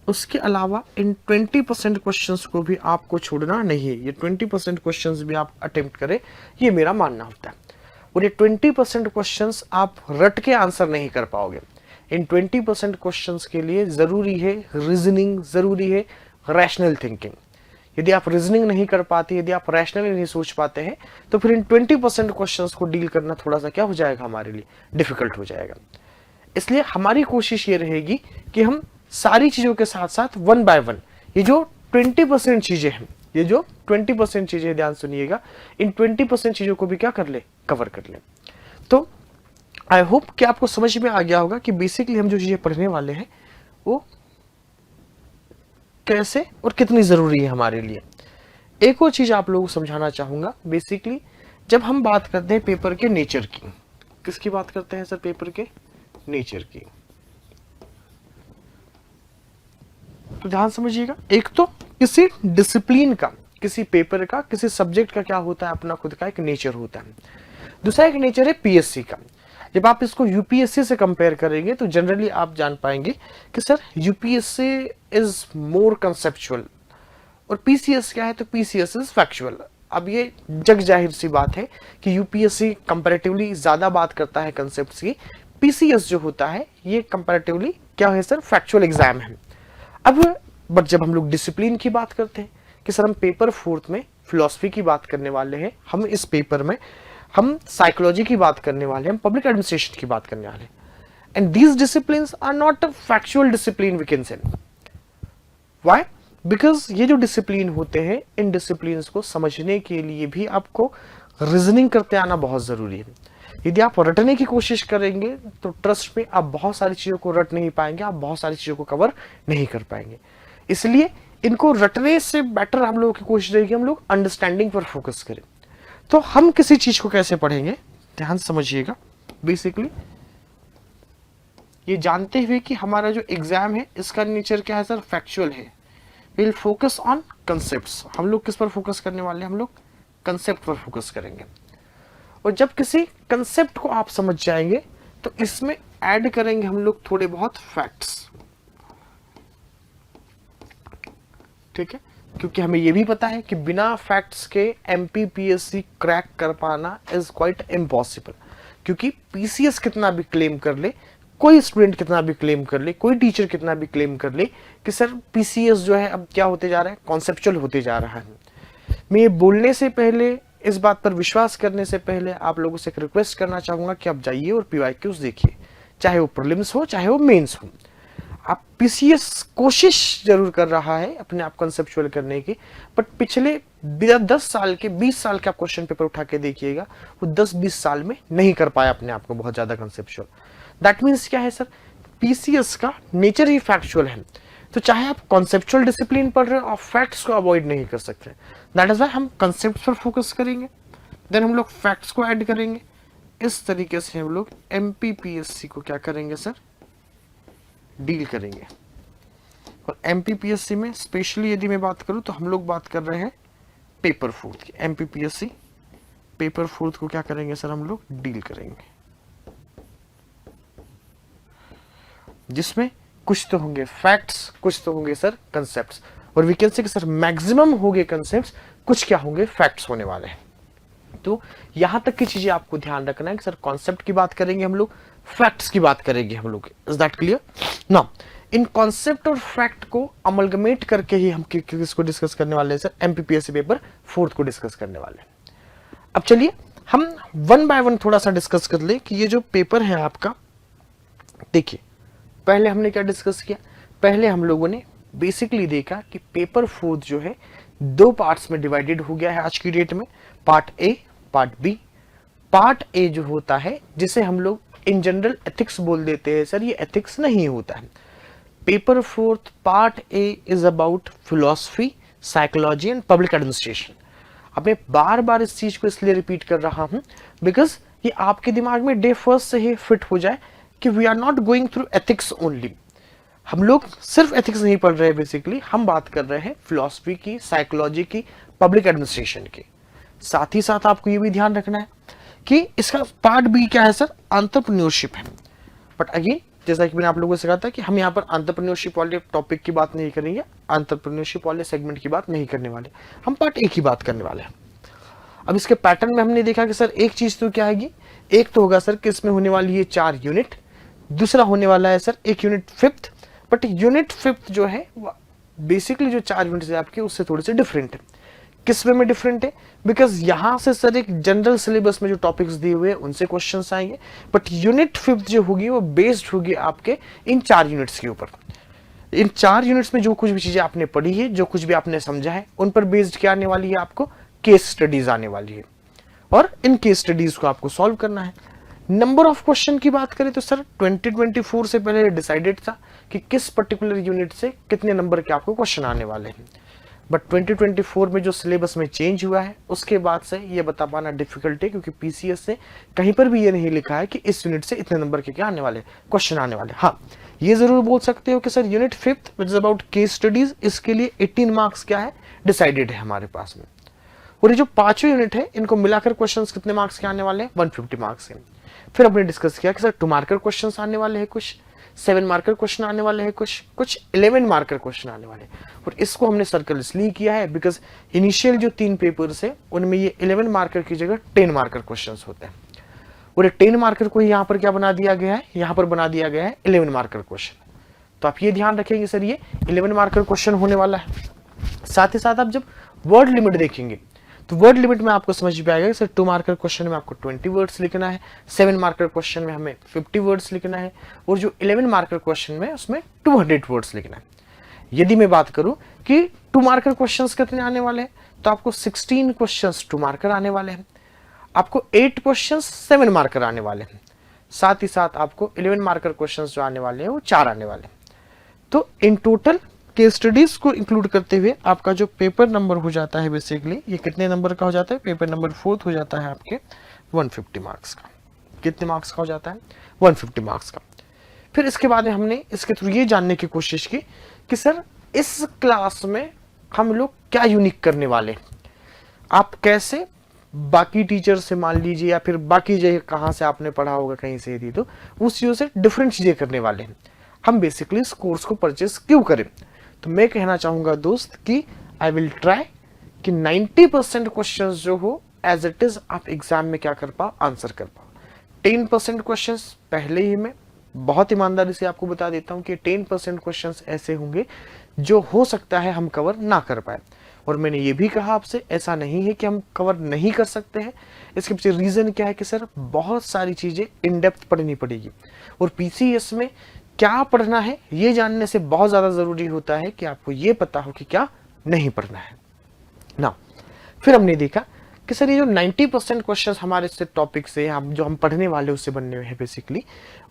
उसके अलावा इन 20% क्वेश्चंस को भी आपको छोड़ना नहीं है। ये 20% क्वेश्चंस भी आप अटेम्प्ट करें, ये मेरा मानना होता है। और ये 20% क्वेश्चंस आप रट के आंसर नहीं कर पाओगे। इन 20% क्वेश्चंस के लिए जरूरी है रीजनिंग, जरूरी है रैशनल थिंकिंग। यदि आप रीजनिंग नहीं कर पाते, यदि आप रैशनली नहीं सोच पाते हैं, तो फिर इन 20% क्वेश्चंस को डील करना थोड़ा सा क्या हो जाएगा, हमारे लिए डिफिकल्ट हो जाएगा। इसलिए हमारी कोशिश ये रहेगी कि हम सारी चीजों के साथ साथ 1 बाय 1 ये जो 20% चीजें हैं, ये जो 20% चीजें, ध्यान सुनिएगा, इन 20% चीजों को भी क्या कर ले, कवर कर ले। तो आई होप कि आपको समझ में आ गया होगा कि बेसिकली हम जो चीजें पढ़ने वाले हैं वो कैसे और कितनी जरूरी है हमारे लिए। एक और चीज आप लोगों को समझाना चाहूंगा। बेसिकली जब हम बात करते हैं पेपर के नेचर की, किसकी बात करते हैं सर? पेपर के नेचर की। तो ध्यान समझिएगा, एक तो किसी डिसिप्लिन का, किसी पेपर का, किसी सब्जेक्ट का क्या होता है, अपना खुद का एक नेचर होता है। दूसरा एक नेचर है पीएससी का। जब आप इसको यूपीएससी से कंपेयर करेंगे तो जनरली आप जान पाएंगे कि sir UPSC is more conceptual और पीसीएस क्या है, तो पीसीएस इज फैक्चुअल। अब ये जग जाहिर सी बात है कि यूपीएससी कंपैरेटिवली ज्यादा बात करता है कंसेप्ट्स की, पीसीएस जो होता है ये कंपैरेटिवली क्या है सर, फैक्चुअल एग्जाम है। अब बट जब हम लोग डिसिप्लिन की बात करते हैं कि सर हम पेपर 4th में फिलॉसफी की बात करने वाले हैं, हम इस पेपर में हम साइकोलॉजी की बात करने वाले हैं, हम पब्लिक एडमिनिस्ट्रेशन की बात करने वाले हैं, and these disciplines are not a factual discipline we can say. Why? Because ये जो डिसिप्लिन होते हैं, इन डिसिप्लिन को समझने के लिए भी आपको रीजनिंग करते आना बहुत जरूरी है। यदि आप रटने की कोशिश करेंगे तो ट्रस्ट में आप बहुत सारी चीजों को रट नहीं पाएंगे, आप बहुत सारी चीजों को कवर नहीं कर पाएंगे। इसलिए इनको रटने से बेटर हम लोगों की कोशिश रहेगी हम लोग अंडरस्टैंडिंग पर फोकस करें। तो हम किसी चीज को कैसे पढ़ेंगे, ध्यान समझिएगा। बेसिकली ये जानते हुए कि हमारा जो एग्जाम है इसका नेचर क्या है सर, फैक्चुअल है, विल फोकस ऑन कंसेप्ट्स। हम लोग किस पर फोकस करने वाले हैं, हम लोग कंसेप्ट पर फोकस करेंगे। और जब किसी कंसेप्ट को आप समझ जाएंगे तो इसमें ऐड करेंगे हम लोग थोड़े बहुत फैक्ट्स, ठीक है। क्योंकि हमें ये भी पता है कि बिना फैक्ट्स के एमपीपीएससी क्रैक कर पाना इज क्वाइट इम्पॉसिबल। क्योंकि पीसीएस कितना भी क्लेम कर ले, कोई स्टूडेंट कितना भी क्लेम कर ले, कोई टीचर कितना भी क्लेम कर ले कि सर पीसीएस जो है अब क्या होते जा रहा है, कॉन्सेप्चुअल होते जा रहा है। मैं ये बोलने से पहले, इस बात पर विश्वास करने से पहले आप लोगों से एक रिक्वेस्ट करना चाहूंगा कि आप जाइए और पीवाईक्यूज देखिए, चाहे वो प्रीलिम्स हो चाहे वो मेंस हो। आप पीसीएस कोशिश जरूर कर रहा है अपने आप कंसेप्चुअल करने की, बट पिछले 10 साल के 20 साल के आप क्वेश्चन पेपर उठा के देखिएगा, वो 10-20 साल में नहीं कर पाया अपने आप को बहुत ज्यादा कंसेप्चुअल। दैट मीन्स क्या है सर, पीसीएस का नेचर ही फैक्चुअल है। तो चाहे आप कॉन्सेप्चुअल डिसिप्लिन पढ़ रहे हो, आप फैक्ट्स को अवॉइड नहीं कर सकते। दैट इज वाई हम कंसेप्ट पर फोकस करेंगे, देन हम लोग फैक्ट्स को ऐड करेंगे। इस तरीके से हम लोग एमपीपीएससी को क्या करेंगे सर, डील करेंगे। और एमपीपीएससी में स्पेशली यदि मैं बात करूं तो हम लोग बात कर रहे हैं पेपर 4 की। एमपीपीएससी पेपर 4 को क्या करेंगे सर, हम लोग डील करेंगे, जिसमें कुछ तो होंगे फैक्ट्स, कुछ तो होंगे सर कंसेप्ट्स, और वी कैन से कि सर मैक्सिमम होंगे कंसेप्ट्स, कुछ क्या होंगे फैक्ट्स होने वाले हैं। तो यहां तक की चीजें आपको ध्यान रखना है कि सर कॉन्सेप्ट की बात करेंगे हम लोग, फैक्ट्स की बात करेंगे हम लोग। Is that clear? Now in concept और फैक्ट को अमलगमेट करके ही हम किसको डिस्कस करने वाले हैं सर, एमपीपीएससी पेपर 4 को डिस्कस करने वाले हैं। अब चलिए हम वन बाय वन थोड़ा सा डिस्कस कर ले कि ये जो पेपर है आपका, देखिए पहले हमने क्या डिस्कस किया, पहले हम लोगों ने बेसिकली देखा कि पेपर 4 जो है 2 पार्ट्स में डिवाइडेड हो गया है आज की डेट में, part A part B. Part A जो होता है जिसे हम लोग इन जनरल एथिक्स बोल देते हैं सर, ये एथिक्स नहीं होता है। Paper 4 part A is about philosophy, psychology and public administration. अब मैं बार बार इस चीज को इसलिए रिपीट कर रहा हूं बिकॉज ये आपके दिमाग में डे फर्स्ट से ही फिट हो जाए कि we are not going through ethics only. हम लोग सिर्फ एथिक्स नहीं पढ़ रहे हैं, बेसिकली हम बात कर रहे हैं फिलॉसफी की, साइकोलॉजी की, पब्लिक एडमिनिस्ट्रेशन की। साथ ही साथ आपको ये भी ध्यान रखना है कि इसका पार्ट बी क्या है सर, एंटरप्रेन्योरशिप है। बट अगेन जैसा कि मैंने आप लोगों से कहा था कि हम यहाँ पर एंटरप्रेन्योरशिप वाले टॉपिक की बात नहीं करेंगे, एंटरप्रेन्योरशिप वाले सेगमेंट की बात नहीं करने वाले, हम पार्ट ए की बात करने वाले हैं। अब इसके पैटर्न में हमने देखा कि सर एक चीज तो क्या आएगी, एक तो होगा सर कि इसमें होने वाली है 4 यूनिट, दूसरा होने वाला है sir 1 unit fifth. But unit fifth जो है बेसिकली जो 4 यूनिट है आपके उससे थोड़े से डिफरेंट है। किस वे में डिफरेंट है, बिकॉज यहां से सर एक जनरल सिलेबस में जो टॉपिक्स दिए हुए हैं उनसे क्वेश्चंस आएंगे, बट यूनिट फिफ्थ जो होगी वो बेस्ड होगी आपके इन 4 यूनिट्स के ऊपर। इन 4 यूनिट्स में जो कुछ भी चीजें आपने पढ़ी है, जो कुछ भी आपने समझा है, उन पर बेस्ड क्या आने वाली है, आपको केस स्टडीज आने वाली है, और इन केस स्टडीज को आपको सॉल्व करना है। नंबर ऑफ क्वेश्चन की बात करें तो सर 2024 से पहले डिसाइडेड था कि किस पर्टिकुलर यूनिट से कितने नंबर के आपको क्वेश्चन आने वाले हैं, बट 2024 में जो सिलेबस में चेंज हुआ है उसके बाद से ये बता पाना डिफिकल्ट है, क्योंकि पीसीएस से कहीं पर भी ये नहीं लिखा है कि इस यूनिट से इतने नंबर के क्या आने वाले क्वेश्चन आने वाले। हाँ ये जरूर बोल सकते हो कि sir unit fifth which is about case studies, इसके लिए 18 मार्क्स क्या है डिसाइडेड है हमारे पास में, और ये जो 5 यूनिट है इनको मिलाकर क्वेश्चंस कितने मार्क्स के आने वाले हैं, 150 मार्क्स के। फिर हमने डिस्कस किया कि सर 2 मार्कर क्वेश्चंस आने वाले हैं, कुछ 7 मार्कर क्वेश्चन आने वाले हैं, कुछ 11 मार्कर क्वेश्चन आने वाले हैं। और इसको हमने सर्कल इसलिए किया है बिकॉज इनिशियल जो 3 पेपर्स है उनमें ये 11 मार्कर की जगह 10 मार्कर क्वेश्चंस होते हैं, और ये 10 मार्कर को यहाँ पर क्या बना दिया गया है, यहाँ पर बना दिया गया है 11 मार्कर क्वेश्चन। तो आप ये ध्यान रखेंगे सर ये 11 मार्कर क्वेश्चन होने वाला है। साथ ही साथ आप जब वर्ड लिमिट देखेंगे तो वर्ड लिमिट में आपको समझ में आएगा सर 2 मार्कर क्वेश्चन में आपको 20 वर्ड्स लिखना है, 7 मार्कर क्वेश्चन में हमें 50 वर्ड्स लिखना है, और जो 11 मार्कर क्वेश्चन में उसमें 200 वर्ड्स लिखना है। यदि मैं बात करूं कि 2 मार्कर क्वेश्चंस कितने आने वाले हैं, तो आपको 16 क्वेश्चंस 2 मार्कर आने वाले हैं, आपको 8 क्वेश्चंस 7 मार्कर आने वाले हैं, साथ ही साथ आपको 11 मार्कर क्वेश्चंस जो आने वाले हैं वो 4 आने वाले हैं। तो इन टोटल केस स्टडीज को इंक्लूड करते हुए आपका जो पेपर नंबर हो जाता है बेसिकली ये कितने नंबर का हो जाता है, पेपर नंबर 4 हो जाता है आपके 150 मार्क्स का। कितने मार्क्स का हो जाता है, 150 मार्क्स का। फिर इसके बाद हमने इसके थ्रू ये जानने की कोशिश की कि सर इस क्लास में हम लोग क्या यूनिक करने वाले, आप कैसे बाकी टीचर से मान लीजिए या फिर बाकी जगह कहाँ से आपने पढ़ा होगा कहीं से यदि, तो उस चीज़ से डिफरेंट चीजें करने वाले हैं। हम बेसिकली इस कोर्स को परचेस क्यों करें, तो मैं कहना चाहूंगा दोस्त कि आई विल ट्राई कि 90% क्वेश्चंस जो हो एज इट इज आप एग्जाम में क्या कर पाओ, आंसर कर पाओ। 10% क्वेश्चंस पहले ही मैं बहुत ईमानदारी से आपको बता देता हूं कि 10% क्वेश्चंस ऐसे होंगे जो हो सकता है हम कवर ना कर पाए। और मैंने ये भी कहा आपसे, ऐसा नहीं है कि हम कवर नहीं कर सकते हैं। इसके पीछे रीजन क्या है कि सर बहुत सारी चीजें इन डेप्थ पढ़नी पड़ेगी, और पीसीएस में क्या पढ़ना है ये जानने से बहुत ज्यादा जरूरी होता है कि आपको ये पता हो कि क्या नहीं पढ़ना है ना। फिर हमने देखा कि सर ये जो 90% क्वेश्चन हमारे से टॉपिक से हम पढ़ने वाले उससे बनने हुए हैं बेसिकली,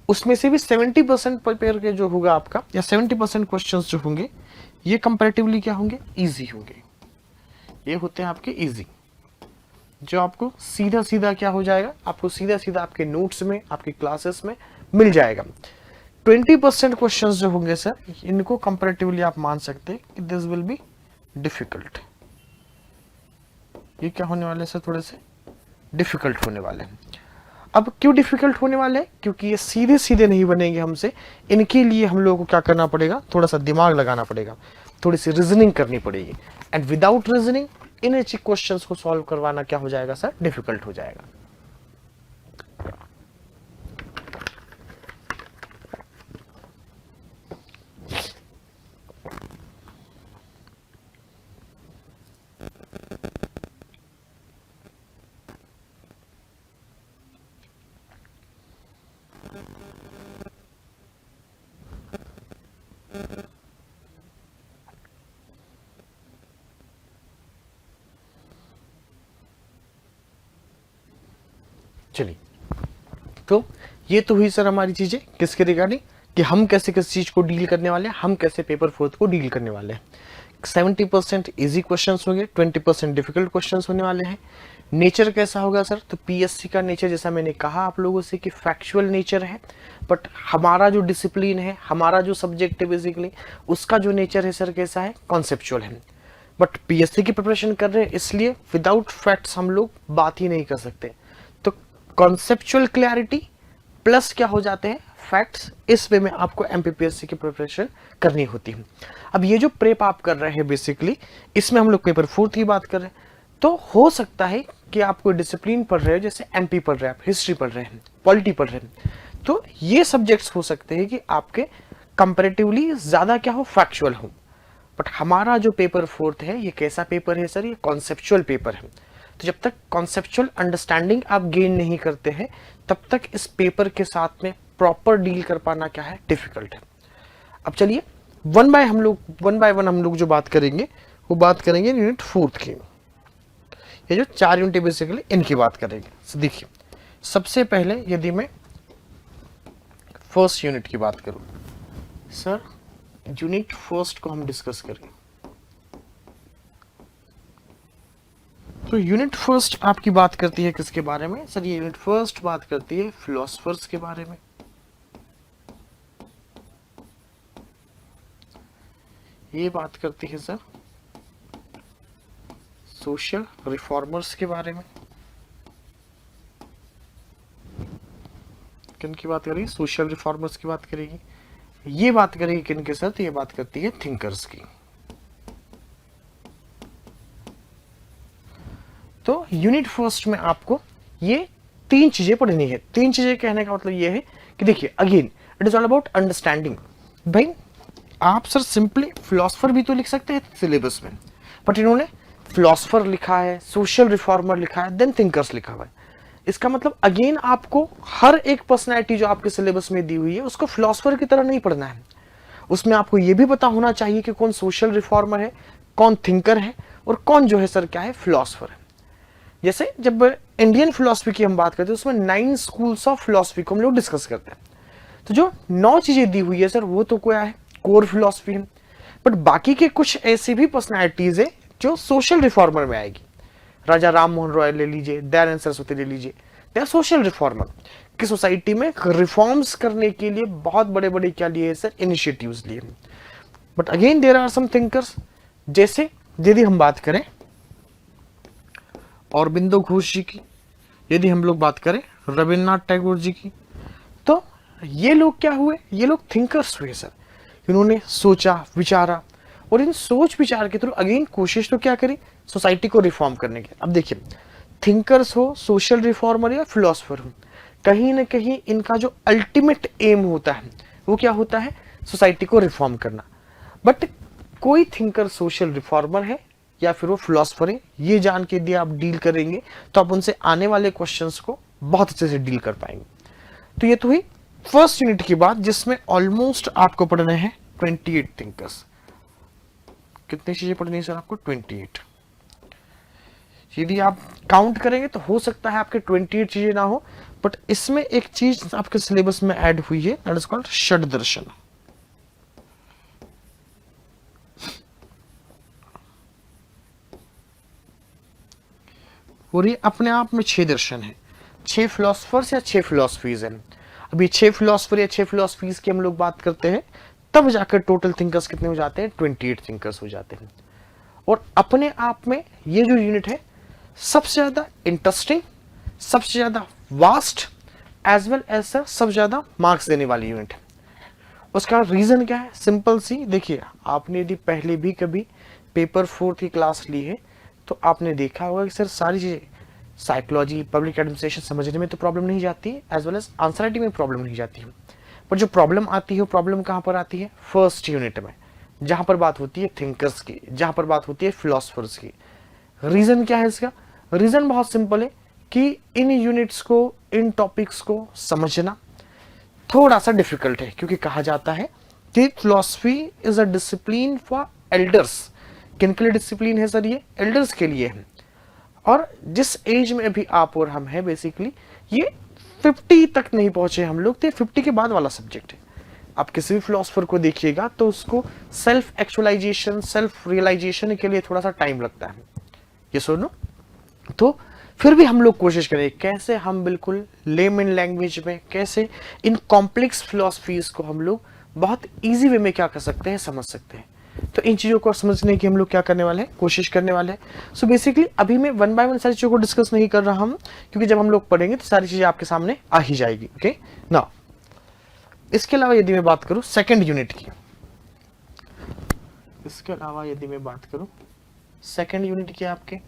उसमें से भी 70% पेपर के जो होगा आपका, या 70% क्वेश्चंस जो होंगे ये कंपैरेटिवली क्या होंगे, इजी होंगे। ये होते हैं आपके इजी, जो आपको सीधा सीधा क्या हो जाएगा, आपको सीधा सीधा आपके नोट्स में, आपके क्लासेस में मिल जाएगा। 20% क्वेश्चंस जो होंगे सर, इनको कंपैरेटिवली आप मान सकते हैं कि दिस विल बी डिफिकल्ट। ये क्या होने वाले सर, थोड़े से डिफिकल्ट होने वाले हैं। अब क्यों डिफिकल्ट होने वाले हैं, क्योंकि ये सीधे सीधे नहीं बनेंगे हमसे। इनके लिए हम लोगों को क्या करना पड़ेगा, थोड़ा सा दिमाग लगाना पड़ेगा, थोड़ी सी रीजनिंग करनी पड़ेगी। And without reasoning in questions को सॉल्व करवाना क्या हो जाएगा सर, डिफिकल्ट हो जाएगा। चलिए, तो ये तो हुई सर हमारी चीजें किसके रिगार्डिंग, कि हम कैसे किस चीज को डील करने वाले हैं, हम कैसे पेपर 4 को डील करने वाले हैं। 70% इजी क्वेश्चंस होंगे, 20% डिफिकल्ट क्वेश्चंस होने वाले हैं। नेचर कैसा होगा सर, तो पीएससी का नेचर जैसा मैंने कहा आप लोगों से कि फैक्चुअल नेचर है, बट हमारा जो डिसिप्लिन है, हमारा जो सब्जेक्ट है बेसिकली, उसका जो नेचर है सर कैसा है, कॉन्सेप्चुअल है। बट पीएससी की प्रिपरेशन कर रहे हैं, इसलिए विदाउट फैक्ट्स हम लोग बात ही नहीं कर सकते। तो कॉन्सेप्चुअल क्लैरिटी प्लस क्या हो जाते हैं, फैक्ट्स, इस वे में आपको एमपीपीएससी की प्रिपरेशन करनी होती है। अब ये जो प्रेप आप कर रहे हैं बेसिकली, इसमें हम लोग पेपर 4 की बात कर रहे हैं, तो हो सकता है कि आप कोई डिसिप्लिन पढ़ रहे हो, जैसे एमपी पढ़ रहे हैं, आप हिस्ट्री पढ़ रहे हैं, पॉलिटी पढ़ रहे हैं, तो ये सब्जेक्ट्स हो सकते हैं कि आपके कंपैरेटिवली ज्यादा क्या हो, फैक्चुअल हो। बट हमारा जो पेपर 4 है, ये कैसा पेपर है सर, ये कॉन्सेप्चुअल पेपर है। तो जब तक कॉन्सेप्चुअल अंडरस्टैंडिंग आप गेन नहीं करते हैं, तब तक इस पेपर के साथ में प्रॉपर डील कर पाना क्या है, डिफिकल्ट है। अब चलिए वन बाय वन हम लोग जो बात करेंगे, वो बात करेंगे यूनिट 4 की। ये जो 4 यूनिट बेसिकली इनकी बात करेंगे। तो देखिए, सबसे पहले यदि मैं फर्स्ट यूनिट की बात करूं सर, यूनिट फर्स्ट को हम डिस्कस करेंगे। तो यूनिट फर्स्ट आपकी बात करती है किसके बारे में सर, ये यूनिट फर्स्ट बात करती है फिलोसफर्स के बारे में। ये बात करती है सर सोशल रिफॉर्मर्स के बारे में। किन की बात करेगी, सोशल रिफॉर्मर्स की बात करेगी। ये बात करेगी किन के साथ, ये बात करती है थिंकर्स की। तो यूनिट फर्स्ट में आपको ये 3 चीजें पढ़नी है। 3 चीजें कहने का मतलब ये है कि देखिए, again it is all about understanding. भाई आप सर सिंपली फिलोसफर भी तो लिख सकते हैं सिलेबस में, बट इन्होंने फिलोसफर लिखा है, सोशल रिफॉर्मर लिखा है, देन थिंकर्स लिखा हुआ है। इसका मतलब अगेन आपको हर एक पर्सनैलिटी जो आपके सिलेबस में दी हुई है उसको फिलोसफर की तरह नहीं पढ़ना है। उसमें आपको ये भी पता होना चाहिए कि कौन सोशल रिफॉर्मर है, कौन थिंकर है, और कौन जो है सर क्या है, फिलोसफर है। जैसे जब इंडियन फिलोसफी की हम बात करते हैं, उसमें 9 स्कूल्स ऑफ फिलोसफी को हम लोग डिस्कस करते हैं। तो जो 9 चीजें दी हुई है सर, वो तो क्या है, कोर फिलोसफी है। बट बाकी के कुछ ऐसी भी पर्सनैलिटीज है जो सोशल रिफॉर्मर में आएगी। राजा राम मोहन रॉय ले लीजिए, दयानंद सरस्वती ले लीजिए, दे आर सोशल रिफॉर्मर कि सोसाइटी में रिफॉर्म्स करने के लिए बहुत बड़े बड़े क्या लिए सर, इनिशिएटिव्स लिए। But again there are some thinkers, जैसे यदि हम बात करें औरबिंदो घोष जी की, यदि हम लोग बात करें रविन्द्रनाथ टैगोर जी की, तो ये लोग क्या हुए, ये लोग थिंकर्स हुए सर। इन्होंने सोचा, विचारा, और इन सोच विचार के थ्रू अगेन कोशिश तो क्या करें, सोसाइटी को रिफॉर्म करने की। अब देखिए, थिंकर्स हो, सोशल रिफॉर्मर या फिलोसफर हो, कहीं ना कहीं इनका जो अल्टीमेट एम होता है वो क्या होता है, सोसाइटी को रिफॉर्म करना। बट कोई थिंकर सोशल रिफॉर्मर है या फिर वो फिलोसफर है, ये जान के यदि आप डील करेंगे तो आप उनसे आने वाले क्वेश्चंस को बहुत अच्छे से डील कर पाएंगे। तो ये तो हुई फर्स्ट यूनिट की बात, जिसमें ऑलमोस्ट आपको पढ़ने हैं 28 थिंकर्स। कितनी चीजें पढ़नी है सर आपको? 28। यदि आप काउंट करेंगे तो हो सकता है आपके 28 चीजें ना हो, बट इसमें एक चीज आपके सिलेबस में ऐड हुई है, दैट इज कॉल्ड षड दर्शन। और ये अपने आप में 6 दर्शन है, 6 फिलोसफर्स या 6 फिलोसफीज हैं। अभी 6 फिलोसफर या 6 फिलोसफीज की हम लोग बात करते हैं, तब जाकर टोटल थिंकर्स कितने हो जाते हैं? 28 थिंकर्स हो जाते हैं। और अपने आप में ये जो यूनिट है सबसे ज्यादा इंटरेस्टिंग, सबसे ज्यादा vast, as well as sir सबसे ज्यादा मार्क्स देने वाली यूनिट है। उसका रीजन क्या है? सिंपल सी, देखिए आपने यदि पहले भी कभी पेपर 4 की क्लास ली है तो आपने देखा होगा कि सर सारी चीजें साइकोलॉजी, पब्लिक एडमिनिस्ट्रेशन समझने में तो प्रॉब्लम नहीं जाती है, as well as answer writing में प्रॉब्लम नहीं जाती है। पर जो प्रॉब्लम आती है वो प्रॉब्लम कहाँ पर आती है? फर्स्ट यूनिट में, जहां पर बात होती है थिंकर्स की, जहां पर बात होती है फिलोसफर्स की। रीजन क्या है इसका? रीजन बहुत सिंपल है कि इन यूनिट्स को, इन टॉपिक्स को समझना थोड़ा सा डिफिकल्ट है, क्योंकि कहा जाता है कि philosophy is a discipline for elders. किनके लिए डिसिप्लिन है सर? ये एल्डर्स के लिए है। और जिस एज में अभी आप और हम हैं, बेसिकली ये 50 तक नहीं पहुंचे हम लोग, तो 50 के बाद वाला सब्जेक्ट है। आप किसी भी फिलोसफर को देखिएगा तो उसको सेल्फ एक्चुअलाइजेशन, सेल्फ रियलाइजेशन के लिए थोड़ा सा टाइम लगता है, ये सुनो। तो फिर भी हम लोग कोशिश करें कैसे हम बिल्कुल लेमन लैंग्वेज में, कैसे इन कॉम्प्लेक्स फिलोसफीज को हम लोग बहुत इजी वे में क्या कर सकते हैं, समझ सकते हैं। तो इन चीजों को समझने की हम लोग क्या करने वाले हैं, कोशिश करने वाले हैं। सो बेसिकली अभी मैं वन बाय वन सारी चीजों को डिस्कस नहीं कर रहा हूं, क्योंकि जब हम लोग पढ़ेंगे तो सारी चीजें आपके सामने आ ही जाएगी। ओके ना, इसके अलावा यदि मैं बात करूं सेकेंड यूनिट की, इसके अलावा यदि मैं बात करूं सेकेंड यूनिट की, आपके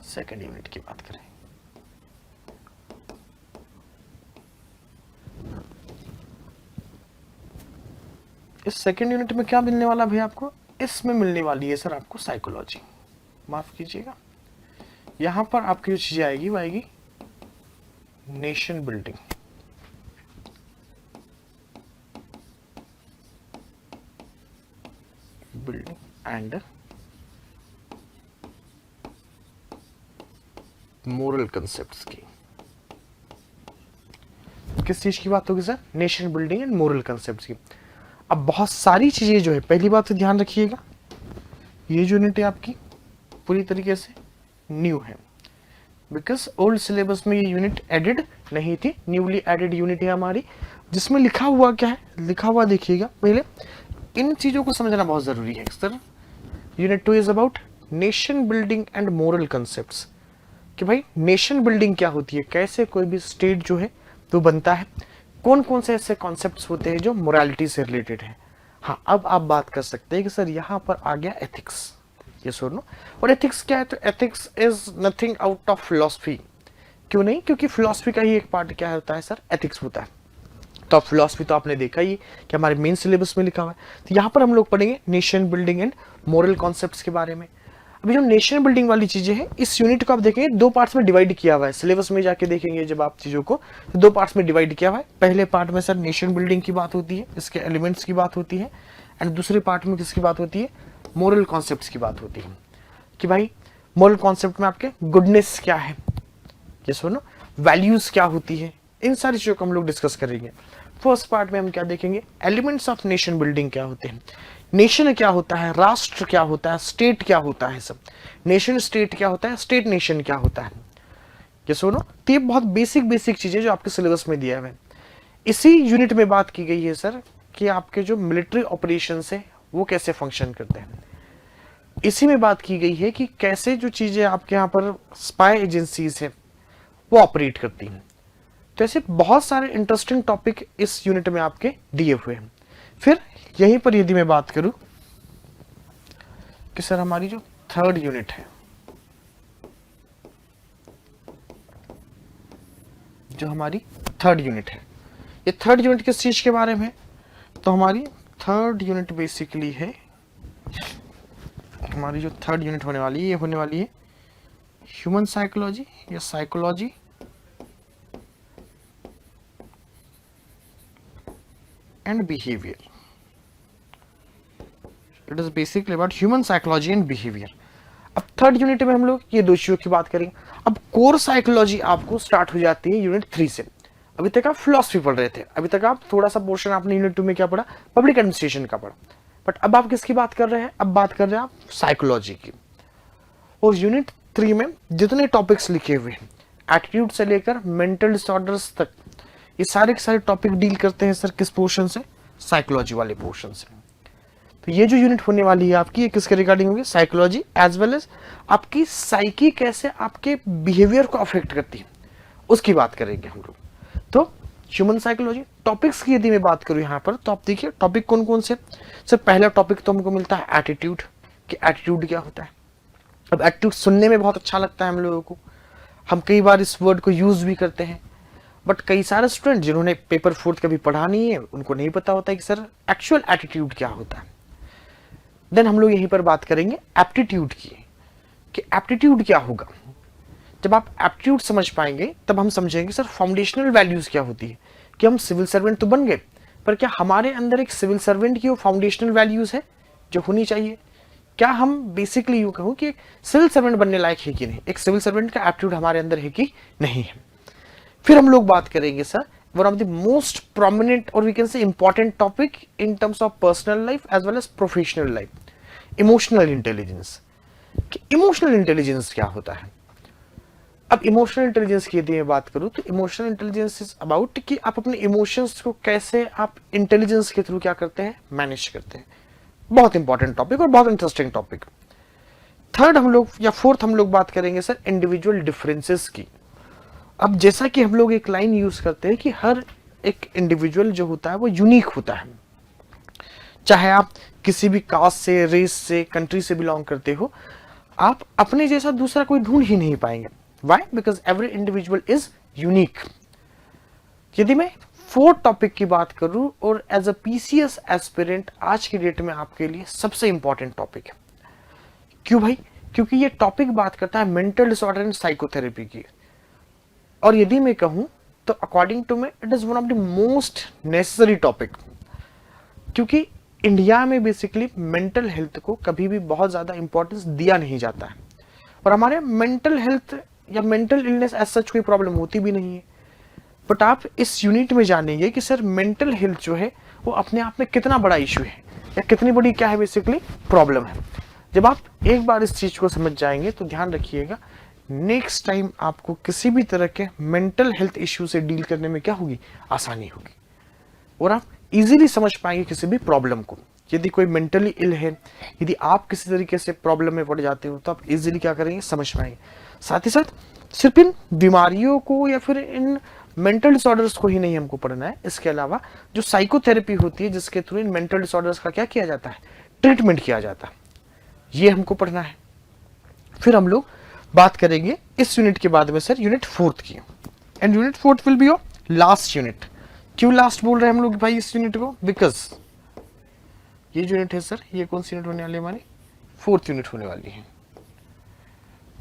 सेकेंड यूनिट की बात करें, इस सेकेंड यूनिट में क्या मिलने वाला भाई आपको? इसमें मिलने वाली है सर आपको साइकोलॉजी। माफ कीजिएगा, यहां पर आपकी जो चीजें आएगी वो आएगी nation building, and moral concepts की। किस चीज की बात होगी sir? Nation building and moral concepts की। अब बहुत सारी चीजें जो है, पहली बात तो ध्यान रखिएगा, ये जो यूनिट है आपकी पूरी तरीके से न्यू है, बिकॉज ओल्ड सिलेबस में ये यूनिट एडेड नहीं थी, न्यूली एडेड यूनिट है हमारी, जिसमें लिखा हुआ क्या है? लिखा हुआ देखिएगा, पहले इन चीजों को समझना बहुत जरूरी है sir. Unit 2 is about nation building and moral concepts, कि भाई नेशन बिल्डिंग क्या होती है, कैसे कोई भी स्टेट जो है तो बनता है, कौन कौन से ऐसे कॉन्सेप्ट्स होते हैं जो मोरालिटी से रिलेटेड है। हाँ, अब आप बात कर सकते हैं कि सर यहाँ पर आ गया एथिक्स, ये सुनो। और एथिक्स क्या है? तो ethics is nothing out of philosophy. क्यों नहीं? क्योंकि फिलोसफी का ही एक पार्ट क्या होता है सर? एथिक्स होता है। तो अब फिलोसफी तो आपने देखा ही कि हमारे मेन सिलेबस में लिखा हुआ है। तो यहाँ पर हम लोग पढ़ेंगे nation building and moral concepts के बारे में। अभी जो नेशन बिल्डिंग वाली चीजें हैं, इस यूनिट को आप देखेंगे 2 पार्ट्स में डिवाइड किया हुआ है। सिलेबस में जाके देखेंगे जब आप चीजों को, तो 2 पार्ट्स में डिवाइड किया हुआ है। पहले पार्ट में सर नेशन बिल्डिंग की बात होती है, इसके एलिमेंट्स की बात होती है, एंड दूसरे पार्ट में किसकी बात होती है? मोरल कॉन्सेप्ट्स की बात होती है, कि भाई मोरल कॉन्सेप्ट में आपके गुडनेस क्या है, ये सुनो, वैल्यूज क्या होती है, इन सारी चीजों को हम लोग डिस्कस करेंगे। फर्स्ट पार्ट में हम क्या देखेंगे? एलिमेंट्स ऑफ नेशन बिल्डिंग क्या होते हैं, नेशन क्या होता है, राष्ट्र क्या होता है, स्टेट क्या होता है, सब नेशन स्टेट क्या होता है, स्टेट नेशन क्या होता है, ये सुनो। तो ये बहुत बेसिक चीजें जो आपके सिलेबस में दिया है। इसी यूनिट में बात की गई है सर कि आपके जो मिलिट्री ऑपरेशंस है वो कैसे फंक्शन करते हैं। इसी में बात की गई है कि कैसे जो चीजें आपके यहाँ पर स्पाई एजेंसीज है वो ऑपरेट करती हैं। तो ऐसे बहुत सारे इंटरेस्टिंग टॉपिक इस यूनिट में आपके दिए हुए हैं। फिर यहीं पर यदि मैं बात करूं कि सर हमारी जो थर्ड यूनिट है, जो हमारी थर्ड यूनिट है, ये थर्ड यूनिट किस चीज के बारे में है? तो हमारी थर्ड यूनिट बेसिकली है, हमारी जो थर्ड यूनिट होने वाली है ये होने वाली है ह्यूमन साइकोलॉजी या psychology and behaviour. It is basically about human psychology and behaviour. अब थर्ड यूनिट में हम लोग ये दो चीजों की बात करेंगे। अब कोर साइकोलॉजी आपको स्टार्ट हो जाती है यूनिट 3 से। अभी तक आप फिलॉसफी पढ़ रहे थे, अभी तक आप थोड़ा सा पोर्शन आपने यूनिट 2 में क्या पढ़ा, पब्लिक एडमिनिस्ट्रेशन का पढ़ा, बट अब आप किसकी बात कर रहे हैं? अब बात कर रहे हैं आप साइकोलॉजी की। और यूनिट 3 में जितने टॉपिक्स लिखे हुए हैं, एटीट्यूड से लेकर मेंटल डिसऑर्डर्स तक, ये सारे के सारे टॉपिक डील करते हैं सर किस पोर्शन से? साइकोलॉजी वाले पोर्शन से। तो ये जो यूनिट होने वाली है आपकी, ये किसके रिगार्डिंग होगी? साइकोलॉजी एज वेल एज आपकी साइकी कैसे आपके बिहेवियर को अफेक्ट करती है, उसकी बात करेंगे हम लोग। तो ह्यूमन साइकोलॉजी टॉपिक्स की यदि मैं बात करूं यहाँ पर, तो आप देखिए टॉपिक कौन कौन से। सर पहला टॉपिक तो हमको मिलता है एटीट्यूड, कि एटीट्यूड क्या होता है। अब एटीट्यूड सुनने में बहुत अच्छा लगता है हम लोगों को, हम कई बार इस वर्ड को यूज भी करते हैं, बट कई सारे स्टूडेंट जिन्होंने पेपर 4 कभी पढ़ा नहीं है, उनको नहीं पता होता है कि सर एक्चुअल एटीट्यूड क्या होता है। देन हम लोग यहीं पर बात करेंगे एप्टीट्यूड की, कि एप्टीट्यूड क्या होगा। जब आप एप्टीट्यूड समझ पाएंगे तब हम समझेंगे सर फाउंडेशनल वैल्यूज क्या होती है, कि हम सिविल सर्वेंट तो बन गए, पर क्या हमारे अंदर एक सिविल सर्वेंट की वो फाउंडेशनल वैल्यूज है जो होनी चाहिए? क्या हम बेसिकली यूं कहूं कि सिविल सर्वेंट बनने लायक है कि नहीं, एक सिविल सर्वेंट का एप्टीट्यूड हमारे अंदर है कि नहीं है। फिर हम लोग बात करेंगे sir one of the most prominent और we can say important topic in terms of personal life as well as professional life, emotional intelligence. Emotional intelligence क्या होता है? अब इमोशनल इंटेलिजेंस की यदि मैं बात करूं, तो इमोशनल इंटेलिजेंस इज अबाउट कि आप अपने इमोशंस को कैसे आप इंटेलिजेंस के थ्रू क्या करते हैं, मैनेज करते हैं। बहुत इंपॉर्टेंट टॉपिक और बहुत इंटरेस्टिंग टॉपिक। थर्ड हम लोग या फोर्थ हम लोग बात करेंगे सर इंडिविजुअल डिफरेंसेस की। अब जैसा कि हम लोग एक लाइन यूज करते हैं कि हर एक इंडिविजुअल जो होता है वो यूनिक होता है, चाहे आप किसी भी कास्ट से, रेस से, कंट्री से बिलोंग करते हो, आप अपने जैसा दूसरा कोई ढूंढ ही नहीं पाएंगे। Why? Because every individual is unique. यदि मैं फोर्थ टॉपिक की बात करूं, और एज अ पीसीएस एस्पिरेंट आज की डेट में आपके लिए सबसे इंपॉर्टेंट टॉपिक है। क्यों भाई? क्योंकि ये टॉपिक बात करता है मेंटल डिसऑर्डर एंड साइकोथेरेपी की। और यदि मैं कहूं तो according to me it is one of the most necessary topic, क्योंकि इंडिया में बेसिकली मेंटल हेल्थ को कभी भी बहुत ज्यादा इंपॉर्टेंस दिया नहीं जाता है, और हमारे मेंटल हेल्थ या मेंटल इलनेस एज सच कोई प्रॉब्लम होती भी नहीं है। बट आप इस यूनिट में जानेंगे कि सर मेंटल हेल्थ जो है वो अपने आप में कितना बड़ा इशू है, या कितनी बड़ी क्या है बेसिकली प्रॉब्लम है। जब आप एक बार इस चीज को समझ जाएंगे तो ध्यान रखिएगा, नेक्स्ट टाइम आपको किसी भी तरह के मेंटल हेल्थ इश्यू से डील करने में क्या होगी, आसानी होगी, और आप इजीली समझ पाएंगे किसी भी प्रॉब्लम को। यदि कोई मेंटली इल है, यदि आप किसी तरीके से प्रॉब्लम में पड़ जाते हो, तो आप इजीली क्या करेंगे, समझ पाएंगे। साथ ही साथ सिर्फ इन बीमारियों को या फिर इन मेंटल डिसऑर्डर्स को ही नहीं हमको पढ़ना है, इसके अलावा जो साइकोथेरेपी होती है जिसके थ्रू इन मेंटल डिसऑर्डर्स का क्या किया जाता है, ट्रीटमेंट किया जाता है, ये हमको पढ़ना है। फिर हम लोग बात करेंगे इस यूनिट के बाद में सर यूनिट 4 की, and unit 4 will be your last unit. क्यों लास्ट बोल रहे हैं हम लोग भाई इस यूनिट को? बिकॉज ये जो यूनिट है सर, ये कौन सी यूनिट होने वाली है हमारी? 4th यूनिट होने वाली है।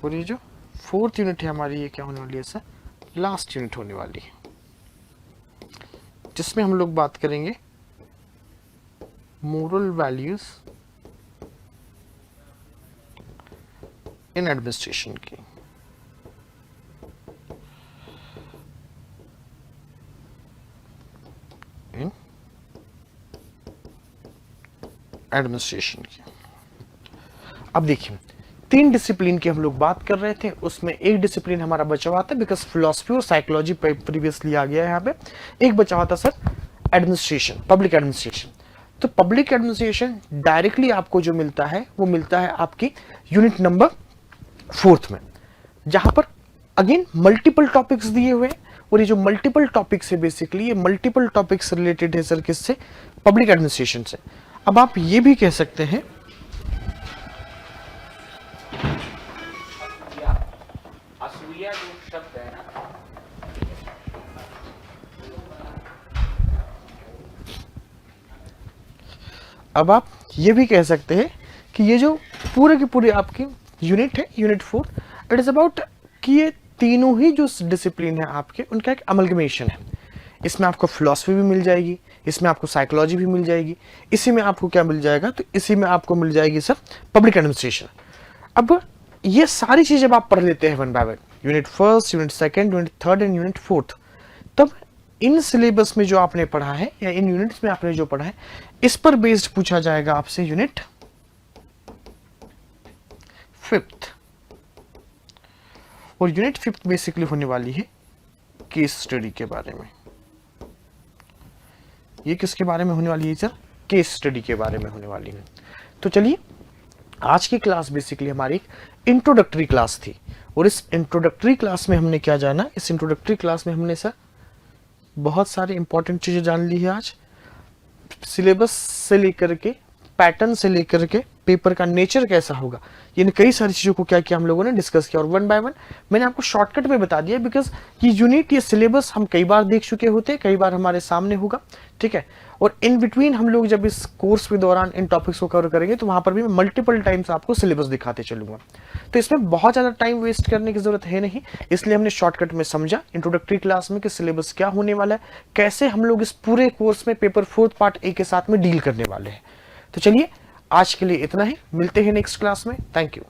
और ये जो 4th यूनिट है हमारी, ये क्या होने वाली है सर? लास्ट यूनिट होने वाली है, जिसमें हम लोग बात करेंगे मोरल वैल्यूज इन एडमिनिस्ट्रेशन की। इन एडमिनिस्ट्रेशन की। अब देखिए 3 डिसिप्लिन की हम लोग बात कर रहे थे, उसमें एक डिसिप्लिन हमारा बचा हुआ था बिकॉज फिलोसफी और साइकोलॉजी प्रीवियसली आ गया है यहाँ पे। एक बचा हुआ था सर एडमिनिस्ट्रेशन, पब्लिक एडमिनिस्ट्रेशन। तो पब्लिक एडमिनिस्ट्रेशन डायरेक्टली आपको जो मिलता है वो मिलता है आपकी यूनिट नंबर 4th में, जहां पर अगेन मल्टीपल टॉपिक्स दिए हुए हैं, और ये जो मल्टीपल टॉपिक्स है बेसिकली ये मल्टीपल टॉपिक्स रिलेटेड है सर किससे? पब्लिक एडमिनिस्ट्रेशन से। अब आप ये भी कह सकते हैं भूया जो शब्द है ना, अब आप ये भी कह सकते हैं कि ये जो पूरे की पूरी आपकी यूनिट है, यूनिट 4, इट इज़ अबाउट कि ये तीनों ही जो डिसिप्लिन है आपके, उनका एक अमलगमेशन है। इसमें आपको फिलॉसफी भी मिल जाएगी, इसमें आपको साइकोलॉजी भी मिल जाएगी, इसी में आपको क्या मिल जाएगा, तो इसी में आपको मिल जाएगी सर पब्लिक एडमिनिस्ट्रेशन। अब ये सारी चीज़ जब आप पढ़ लेते हैं one by one, unit first, unit second, unit third and unit fourth, तब इन सिलेबस में जो आपने पढ़ा है या इन यूनिट्स में आपने जो पढ़ा है, इस पर बेस्ड पूछा जाएगा आपसे यूनिट फिफ्थ। और यूनिट फिफ्थ बेसिकली होने वाली है केस स्टडी के बारे में। ये किसके बारे में होने वाली है सर? केस स्टडी के बारे में होने वाली है। तो चलिए, आज की क्लास बेसिकली हमारी एक इंट्रोडक्टरी क्लास थी, और इस इंट्रोडक्टरी क्लास में हमने क्या जाना, इस इंट्रोडक्टरी क्लास में हमने सर बहुत सारी इंपॉर्टेंट चीजें जान ली है। आज सिलेबस से लेकर के, पैटर्न से लेकर के, पेपर का नेचर कैसा होगा, यानी कई सारी चीज़ों को क्या किया हम लोगों ने डिस्कस किया, और वन बाय वन मैंने आपको शॉर्टकट में बता दिया, बिकॉज ये यूनिट, ये सिलेबस हम कई बार देख चुके होते हैं, कई बार हमारे सामने होगा, ठीक है। और इन बिटवीन हम लोग जब इस कोर्स के दौरान इन टॉपिक्स को कवर करेंगे तो वहां पर भी मैं मल्टीपल टाइम्स आपको सिलेबस दिखाते चलूंगा। तो इसमें बहुत ज़्यादा टाइम वेस्ट करने की जरूरत है नहीं, इसलिए हमने शॉर्टकट में समझा इंट्रोडक्टरी क्लास में कि सिलेबस क्या होने वाला है, कैसे हम लोग इस पूरे कोर्स में पेपर 4 पार्ट ए के साथ में डील करने वाले हैं। तो चलिए, आज के लिए इतना ही, मिलते हैं नेक्स्ट क्लास में। Thank you.